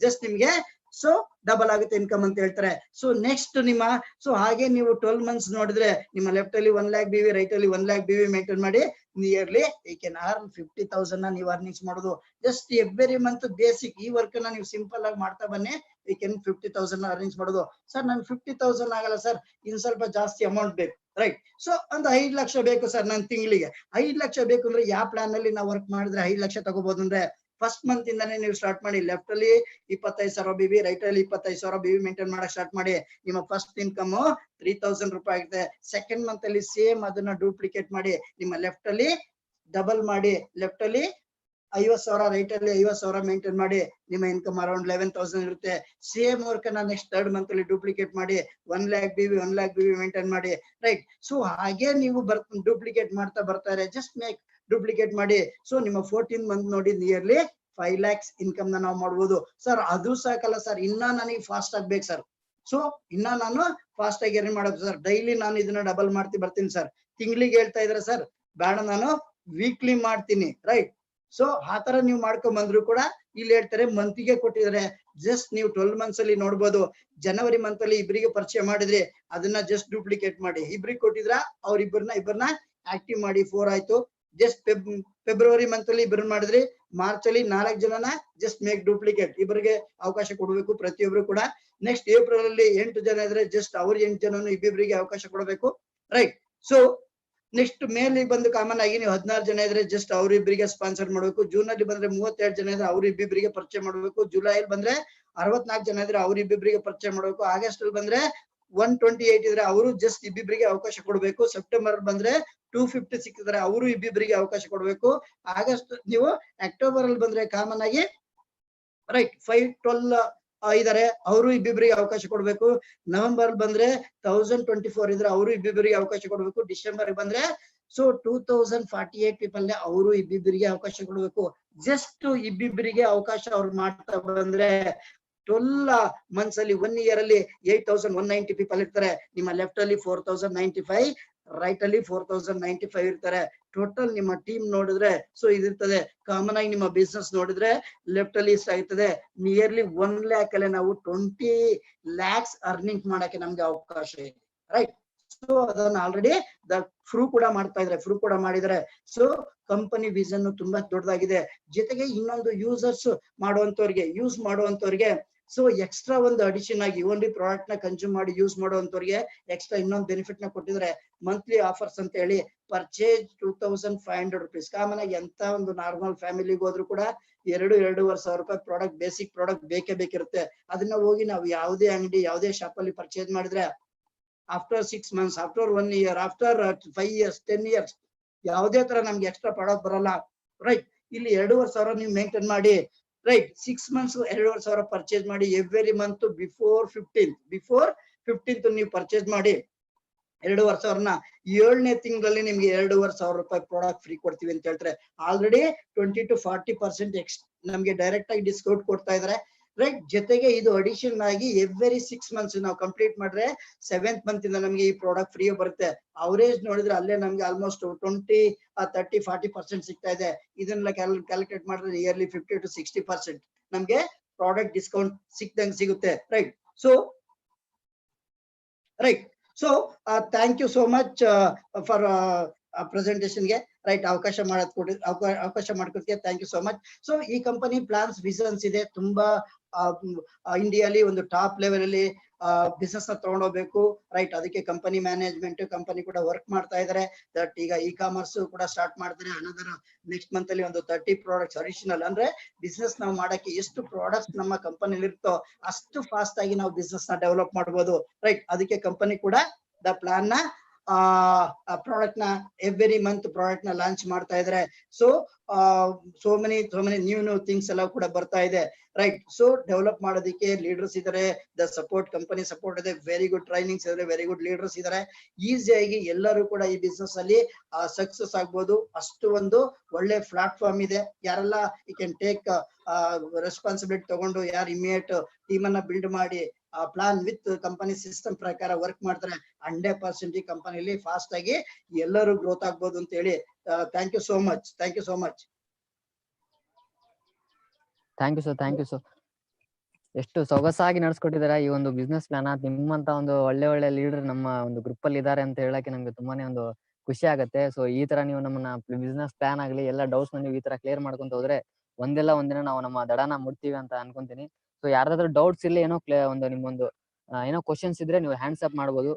ಜಸ್ಟ್ ನಿಮ್ಗೆ ಸೊ ಡಬಲ್ ಆಗುತ್ತೆ ಇನ್ಕಮ್ ಅಂತ ಹೇಳ್ತಾರೆ. ಸೊ ನೆಕ್ಸ್ಟ್ ನಿಮ್ಮ ಸೊ ಹಾಗೆ ನೀವು 12 months ನೋಡಿದ್ರೆ ನಿಮ್ಮ ಲೆಫ್ಟ್ ಅಲ್ಲಿ 1 lakh BV, ರೈಟ್ ಅಲ್ಲಿ 1 lakh BV ಮೇಂಟೈನ್ ಮಾಡಿ ನಿಯರ್ಲಿ ಯು ಕ್ಯಾನ್ ಅರ್ನ್ 50,000 ನ ನೀವು ಅರ್ನಿಂಗ್ಸ್ ಮಾಡೋದು. ಜಸ್ಟ್ ಎವ್ರಿ ಮಂತ್ ಬೇಸಿಕ್ ಈ ವರ್ಕ್ ನ ನೀವು ಸಿಂಪಲ್ ಆಗಿ ಮಾಡ್ತಾ ಬನ್ನಿ, ಯು ಕ್ಯಾನ್ 50,000 ನ ಅರ್ನಿಂಗ್ಸ್ ಮಾಡೋದು. ಸರ್ ನನ್ 50,000 ಆಗಲ್ಲ ಸರ್, ಇನ್ ಸ್ವಲ್ಪ ಜಾಸ್ತಿ ಅಮೌಂಟ್ ಬೇಕು, ರೈಟ್. ಸೊ ಒಂದು 5 ಲಕ್ಷ ಬೇಕು ಸರ್ ನನ್ ತಿಂಗಳಿಗೆ. 5 ಲಕ್ಷ ಬೇಕು ಅಂದ್ರೆ ಯಾವ ಪ್ಲಾನ್ ಅಲ್ಲಿ ನಾವು ವರ್ಕ್ ಮಾಡಿದ್ರೆ 5 ಲಕ್ಷ ತಗೋಬಹುದು ಅಂದ್ರೆ ಫಸ್ಟ್ ಮಂತ್ ಇಂದಾನೆ ನೀವು ಸ್ಟಾರ್ಟ್ ಮಾಡಿ. ಲೆಫ್ಟ್ ಅಲ್ಲಿ 25,000 BV, ರೈಟ್ ಅಲ್ಲಿ 25,000 BV ಮೇಂಟೈನ್ ಮಾಡಕ್ ಸ್ಟಾರ್ಟ್ ಮಾಡಿ. ನಿಮ್ಮ ಫಸ್ಟ್ ಇನ್ಕಮ್ 3,000 ರೂಪಾಯಿ ಆಗುತ್ತೆ. ಸೆಕೆಂಡ್ ಮಂತ್ ಅಲ್ಲಿ ಸೇಮ್ ಅದನ್ನ ಡೂಪ್ಲಿಕೇಟ್ ಮಾಡಿ ನಿಮ್ಮ ಲೆಫ್ಟ್ ಅಲ್ಲಿ ಡಬಲ್ ಮಾಡಿ, ಲೆಫ್ಟ್ ಅಲ್ಲಿ 50,000, ರೈಟ್ ಅಲ್ಲಿ 50,000 ಮೇಂಟೈನ್ ಮಾಡಿ ನಿಮ್ಮ ಇನ್ಕಮ್ ಅರೌಂಡ್ 11,000 ಇರುತ್ತೆ. ಸೇಮ್ ವರ್ಕ್ ಅನ್ನ ನೆಕ್ಸ್ಟ್ ಥರ್ಡ್ ಮಂತ್ ಅಲ್ಲಿ ಡೂಪ್ಲಿಕೇಟ್ ಮಾಡಿ 1 lakh BV ಮೇಂಟೈನ್ ಮಾಡಿ, ರೈಟ್. ಸೊ ಹಾಗೆ ನೀವು ಡೂಪ್ಲಿಕೇಟ್ ಮಾಡ್ತಾ ಬರ್ತಾರೆ. ಜಸ್ಟ್ ಮೇಕ್ ಡೂಪ್ಲಿಕೇಟ್ ಮಾಡಿ. ಸೊ ನಿಮ್ಮ 14th ಮಂತ್ ನೋಡಿ ನಿಯರ್ಲಿ 5 lakhs ಇನ್ಕಮ್ ನ ನಾವು ಮಾಡ್ಬೋದು. ಸರ್ ಅದು ಸಾಕಲ್ಲ ಸರ್, ಇನ್ನ ನನಗೆ ಫಾಸ್ಟ್ ಆಗ್ಬೇಕು ಸರ್. ಸೊ ಇನ್ನ ನಾನು ಫಾಸ್ಟ್ ಆಗಿ ಏನ್ ಮಾಡೋದು ಸರ್, ಡೈಲಿ ನಾನು ಇದನ್ನ ಡಬಲ್ ಮಾಡ್ತಿ ಬರ್ತೀನಿ ಸರ್. ತಿಂಗಳಿಗೆ ಹೇಳ್ತಾ ಇದ್ರೆ ಸರ್ ಬೇಡ ನಾನು ವೀಕ್ಲಿ ಮಾಡ್ತೀನಿ, ರೈಟ್. ಸೊ ಆತರ ನೀವು ಮಾಡ್ಕೊಂಡ್ ಬಂದ್ರು ಕೂಡ ಇಲ್ಲಿ ಹೇಳ್ತಾರೆ ಮಂತಿಗೆ ಕೊಟ್ಟಿದ್ದಾರೆ. ಜಸ್ಟ್ ನೀವು 12 months ಅಲ್ಲಿ ನೋಡ್ಬೋದು. ಜನವರಿ ಮಂತ್ ಅಲ್ಲಿ ಇಬ್ಬರಿಗೆ ಪರಿಚಯ ಮಾಡಿದ್ರಿ, ಅದನ್ನ ಜಸ್ಟ್ ಡೂಪ್ಲಿಕೇಟ್ ಮಾಡಿ ಇಬ್ರಿಗೆ ಕೊಟ್ಟಿದ್ರ, ಇಬ್ಬರನ್ನ ಆಕ್ಟಿವ್ ಮಾಡಿ 4 ಆಯ್ತು. ಜಸ್ಟ್ ಫೆಬ್ರವರಿ ಮಂತ್ ಅಲ್ಲಿ ಇಬ್ಬರನ್ನ ಮಾಡಿದ್ರಿ, ಮಾರ್ಚ್ ಅಲ್ಲಿ 4 ಜನನ ಜಸ್ಟ್ ಮೇಕ್ ಡೂಪ್ಲಿಕೇಟ್, ಇಬ್ಬರಿಗೆ ಅವಕಾಶ ಕೊಡಬೇಕು ಪ್ರತಿಯೊಬ್ರು ಕೂಡ. ನೆಕ್ಸ್ಟ್ ಏಪ್ರಿಲ್ ಅಲ್ಲಿ 8 ಜನ ಇದ್ರೆ ಜಸ್ಟ್ ಅವ್ರ 8 ಜನನು ಇಬ್ಬಿಬ್ಬರಿಗೆ ಅವಕಾಶ ಕೊಡಬೇಕು, ರೈಟ್. ಸೊ ನೆಕ್ಸ್ಟ್ ಮೇಲಿ ಬಂದು ಕಾಮನ್ ಆಗಿ ನೀವು 16 ಜನ ಇದ್ರೆ ಜಸ್ಟ್ ಅವ್ರಿಬ್ಬರಿಗೆ ಸ್ಪಾನ್ಸರ್ ಮಾಡ್ಬೇಕು. ಜೂನ್ ಅಲ್ಲಿ ಬಂದ್ರೆ 32 ಜನ ಇದ್ರೆ ಅವ್ರ ಇಬ್ಬಿಬ್ಬರಿಗೆ ಪರಿಚಯ ಮಾಡ್ಬೇಕು. ಜುಲೈ ಅಲ್ಲಿ ಬಂದ್ರೆ 64 ಜನ ಇದ್ರೆ ಅವ್ರ ಇಬ್ಬಿಬ್ಬರಿಗೆ ಪರಿಚಯ ಮಾಡ್ಬೇಕು. ಆಗಸ್ಟ್ ಅಲ್ಲಿ ಬಂದ್ರೆ 128 ಇದ್ರೆ ಅವರು ಜಸ್ಟ್ ಇಬ್ಬಿಬ್ಬರಿಗೆ ಅವಕಾಶ ಕೊಡ್ಬೇಕು. ಸೆಪ್ಟೆಂಬರ್ ಬಂದ್ರೆ 256 ಇದ್ರೆ ಅವರು ಇಬ್ಬಿಬ್ಬರಿಗೆ ಅವಕಾಶ ಕೊಡ್ಬೇಕು. ಆಗಸ್ಟ್ ನೀವು ಅಕ್ಟೋಬರ್ ಅಲ್ಲಿ ಬಂದ್ರೆ ಕಾಮನ್ ಆಗಿ ರೈಟ್ 512 ಇದಾರೆ, ಅವರು ಇಬ್ಬಿಬ್ಬರಿಗೆ ಅವಕಾಶ ಕೊಡ್ಬೇಕು. ನವೆಂಬರ್ ಬಂದ್ರೆ 1024 ಇದ್ರೆ ಅವರು ಇಬ್ಬಿಬ್ಬರಿಗೆ ಅವಕಾಶ ಕೊಡ್ಬೇಕು. ಡಿಸೆಂಬರ್ ಬಂದ್ರೆ ಸೊ 2048 ಪೀಪಲ್ ಅವರು ಇಬ್ಬಿಬ್ಬರಿಗೆ ಅವಕಾಶ ಕೊಡ್ಬೇಕು. ಜಸ್ಟ್ ಇಬ್ಬಿಬ್ಬರಿಗೆ ಅವಕಾಶ ಅವ್ರು ಮಾಡ್ತಾ ಬಂದ್ರೆ 12 months ಅಲ್ಲಿ 1 year ಅಲ್ಲಿ 8,190 ಪೀಪಲ್ ಇರ್ತಾರೆ. ನಿಮ್ಮ ಲೆಫ್ಟ್ ಅಲ್ಲಿ 4,095, ರೈಟ್ ಅಲ್ಲಿ 4,095 ಇರ್ತಾರೆ. ಟೋಟಲ್ ನಿಮ್ಮ ಟೀಮ್ ನೋಡಿದ್ರೆ ಸೊ ಇದಿರ್ತದೆ. ಕಾಮನ್ ಆಗಿ ನಿಮ್ಮ ಬಿಸ್ನೆಸ್ ನೋಡಿದ್ರೆ ಲೆಫ್ಟ್ ಅಲ್ಲಿ ಇಷ್ಟ ಆಗ್ತದೆ. ನಿಯರ್ಲಿ 1 lakh ಅಲ್ಲೇ ನಾವು 20 lakhs ಅರ್ನಿಂಗ್ ಮಾಡಕ್ಕೆ ನಮ್ಗೆ ಅವಕಾಶ ಇದೆ, ರೈಟ್. ಸೊ ಅದನ್ನ ಆಲ್ರೆಡಿ ಪ್ರೂವ್ ಕೂಡ ಮಾಡ್ತಾ ಇದ್ರೆ, ಪ್ರೂವ್ ಕೂಡ ಮಾಡಿದ್ರೆ. ಸೊ ಕಂಪನಿ ವಿಷನ್ ತುಂಬಾ ದೊಡ್ಡದಾಗಿದೆ. ಜೊತೆಗೆ ಇನ್ನೊಂದು ಯೂಸರ್ಸ್ ಯೂಸ್ ಮಾಡುವಂತವ್ರಿಗೆ ಸೊ ಎಕ್ಸ್ಟ್ರಾ ಒಂದು ಅಡಿಷನ್ ಆಗಿ ಓನ್ಲಿ ಪ್ರಾಡಕ್ಟ್ ನ ಕನ್ಸ್ಯೂಮ್ ಮಾಡಿ ಯೂಸ್ ಮಾಡುವಂತವ್ರಿಗೆ ಎಕ್ಸ್ಟ್ರಾ ಇನ್ನೊಂದು ಬೆನಿಫಿಟ್ ನ ಕೊಟ್ಟಿದ್ರೆ ಮಂತ್ಲಿ ಆಫರ್ಸ್ ಅಂತ ಹೇಳಿ ಪರ್ಚೇಸ್ 2,500 rupees. ಕಾಮನ್ ಆಗಿ ಎಂತ ಒಂದು ನಾರ್ಮಲ್ ಫ್ಯಾಮಿಲಿಗೆ ಹೋದ್ರು ಕೂಡ 2,500 ರೂಪಾಯಿ ಪ್ರಾಡಕ್ಟ್, ಬೇಸಿಕ್ ಪ್ರಾಡಕ್ಟ್ ಬೇಕಿರುತ್ತೆ. ಅದನ್ನ ಹೋಗಿ ನಾವು ಯಾವುದೇ ಅಂಗಡಿ ಯಾವುದೇ ಶಾಪ್ ಅಲ್ಲಿ ಪರ್ಚೇಸ್ ಮಾಡಿದ್ರೆ after 6 months, after 1 year, after 5 years, 10 years ಯಾವುದೇ ತರ ನಮ್ಗೆ ಎಕ್ಸ್ಟ್ರಾ ಪ್ರಾಡಕ್ಟ್ ಬರಲ್ಲ, ರೈಟ್. ಇಲ್ಲಿ 2,500 ನೀವು ಮೇಂಟೈನ್ ಮಾಡಿ, ರೈಟ್. 6 months 2,500 ಪರ್ಚೇಸ್ ಮಾಡಿ. ಎವ್ರಿ ಮಂತ್ ಬಿಫೋರ್ 15th ನೀವು ಪರ್ಚೇಸ್ ಮಾಡಿ 2,500,000 7ನೇ ತಿಂಗಳಲ್ಲಿ ನಿಮ್ಗೆ 2,500 ರೂಪಾಯಿ ಪ್ರಾಡಕ್ಟ್ ಫ್ರೀ ಕೊಡ್ತೀವಿ ಅಂತ ಹೇಳ್ತಾರೆ. ಆಲ್ರೆಡಿ 20 to 40% ನಮ್ಗೆ ಡೈರೆಕ್ಟ್ ಆಗಿ ಡಿಸ್ಕೌಂಟ್ ಕೊಡ್ತಾ ಇದಾರೆ. ರೈಟ್, ಜೊತೆಗೆ ಇದು ಅಡಿಷನ್ ಆಗಿ ಎವ್ರಿ 6 ಮಂತ್ಸ್ ನಾವು ಕಂಪ್ಲೀಟ್ ಮಾಡ್ರೆ 7th ಮಂತ್ ಇಂದ ನಮ್ಗೆ ಈ ಪ್ರಾಡಕ್ಟ್ ಫ್ರೀ ಬರುತ್ತೆ. ಅವರೇಜ್ ನೋಡಿದ್ರೆ ಅಲ್ಲೇ ನಮ್ಗೆ ಆಲ್ಮೋಸ್ಟ್ 20, 30, 40% ಸಿಗ್ತಾ ಇದೆ. ಇದನ್ನೆಲ್ಲ ಕ್ಯಾಲ್ಕುಲೇಟ್ ಮಾಡಿದ್ರೆ ಇಯರ್ಲಿ 50 to 60% ನಮ್ಗೆ ಪ್ರಾಡಕ್ಟ್ ಡಿಸ್ಕೌಂಟ್ ಸಿಕ್ದಂಗೆ ಸಿಗುತ್ತೆ. Right, so thank you so much for presentation ಗೆ. ರೈಟ್, ಅವಕಾಶ ಮಾಡ್ಕೊಡ್ತೀವಿ. Thank you so much. So ಈ ಕಂಪನಿ ಪ್ಲಾನ್ಸ್ ವಿಷನ್ಸ್ ಇದೆ ತುಂಬಾ ಇಂಡಿಯಾಲಿ ಒಂದು ಟಾಪ್ ಲೆವೆಲ್ ಅಲ್ಲಿ ಬಿಸ್ನೆಸ್ ನ ತಗೊಂಡೋಗ್ಬೇಕು. ರೈಟ್, ಅದಕ್ಕೆ ಕಂಪನಿ ಮ್ಯಾನೇಜ್ಮೆಂಟ್ ಕಂಪನಿ ಕೂಡ ವರ್ಕ್ ಮಾಡ್ತಾ ಇದಾರೆ. ದಟ್ ಈಗ ಕಾಮರ್ಸ್ ಕೂಡ ಸ್ಟಾರ್ಟ್ ಮಾಡ್ತಾರೆ. ಅನದರ್ ನೆಕ್ಸ್ಟ್ ಮಂತ್ ಅಲ್ಲಿ ಒಂದು 30 ಪ್ರಾಡಕ್ಟ್ಸ್ ಅಡಿಷನಲ್. ಅಂದ್ರೆ ಬಿಸ್ನೆಸ್ ನಾವು ಮಾಡಕ್ಕೆ ಎಷ್ಟು ಪ್ರಾಡಕ್ಟ್ಸ್ ನಮ್ಮ ಕಂಪನಿಲಿ ಇರುತ್ತೋ ಅಷ್ಟು ಫಾಸ್ಟ್ ಆಗಿ ನಾವು ಬಿಸ್ನೆಸ್ ನ ಡೆವಲಪ್ ಮಾಡ್ಬೋದು. ರೈಟ್, ಅದಕ್ಕೆ ಕಂಪನಿ ಕೂಡ ದ ಪ್ಲಾನ್ ನ ಪ್ರಾಡಕ್ಟ್ ನ ಎವ್ರಿ ಮಂತ್ ಪ್ರಾಡಕ್ಟ್ ನ ಲಾಂಚ್ ಮಾಡ್ತಾ ಇದಾರೆ. ಸೋ ಮೆನಿ ನ್ಯೂ ಥಿಂಗ್ಸ್ ಎಲ್ಲ ಕೂಡ ಬರ್ತಾ ಇದೆ. ರೈಟ್, ಸೊ ಡೆವಲಪ್ ಮಾಡೋದಕ್ಕೆ ಲೀಡರ್ಸ್ ಇದಾರೆ. ದ ಸಪೋರ್ಟ್ ಕಂಪನಿ ಸಪೋರ್ಟ್ ಇದೆ. ವೆರಿ ಗುಡ್ ಟ್ರೈನಿಂಗ್ಸ್ ಇದಾರೆ. ವೆರಿ ಗುಡ್ ಲೀಡರ್ಸ್ ಇದಾರೆ. ಈಸಿಯಾಗಿ ಎಲ್ಲರೂ ಕೂಡ ಈ ಬಿಸ್ನೆಸ್ ಅಲ್ಲಿ ಸಕ್ಸಸ್ ಆಗ್ಬೋದು. ಅಷ್ಟು ಒಂದು ಒಳ್ಳೆ ಪ್ಲಾಟ್ಫಾರ್ಮ್ ಇದೆ. ಯಾರೆಲ್ಲ ಯು ಕ್ಯಾನ್ ಟೇಕ್ ರೆಸ್ಪಾನ್ಸಿಬಿಲಿಟಿ ತಗೊಂಡು ಯಾರು ಇಮಿಡಿಯೇಟ್ ಟೀಮ್ ಅನ್ನ ಬಿಲ್ಡ್ ಮಾಡಿ ಪ್ಲಾನ್ ವಿತ್ ಕಂಪನಿ ಸಿಸ್ಟಮ್ ಪ್ರಕಾರ ವರ್ಕ್ ಮಾಡ್ತಾರೆ 100% ಈ ಕಂಪನಿಲಿ ಫಾಸ್ಟ್ ಆಗಿ ಎಲ್ಲರೂ ಗ್ರೋತ್ ಆಗ್ಬೋದು ಅಂತ ಹೇಳಿ. Thank you so much. Thank you sir. ಎಷ್ಟು ಸೊಗಸಾಗಿ ನಡ್ಸ್ಕೊಟ್ಟಿದ್ದಾರೆ ಈ ಒಂದು ಬಿಸ್ನೆಸ್ ಪ್ಲಾನ್. ನಿಮ್ಮಂತ ಒಂದು ಒಳ್ಳೆ ಲೀಡರ್ ನಮ್ಮ ಒಂದು ಗ್ರೂಪ್ ಅಲ್ಲಿ ಇದ್ದಾರೆ ಅಂತ ಹೇಳಕ್ಕೆ ನಮ್ಗೆ ತುಂಬಾನೇ ಒಂದು ಖುಷಿ ಆಗುತ್ತೆ. ಸೊ ಈ ತರ ನೀವು ನಮ್ಮನ್ನ ಬಿಸ್ನೆಸ್ ಪ್ಲಾನ್ ಆಗ್ಲಿ ಎಲ್ಲ ಡೌಟ್ಸ್ ನೀವು ಈ ತರ ಕ್ಲಿಯರ್ ಮಾಡ್ಕೊಂತ ಹೋದ್ರೆ ಒಂದಿಲ್ಲ ಒಂದಿನ ನಾವು ನಮ್ಮ ದಡನ ಮುಟ್ತೀವಿ ಅಂತ ಅನ್ಕೊಂತೀನಿ. ಸೊ ಯಾರಾದ್ರೂ ಡೌಟ್ಸ್ ಇಲ್ಲ ಏನೋ ಒಂದು ನಿಮ್ಮೊಂದು ಏನೋ ಕ್ವಶನ್ಸ್ ಇದ್ರೆ ನೀವು ಹ್ಯಾಂಡ್ಸ್ ಅಪ್ ಮಾಡ್ಬೋದು.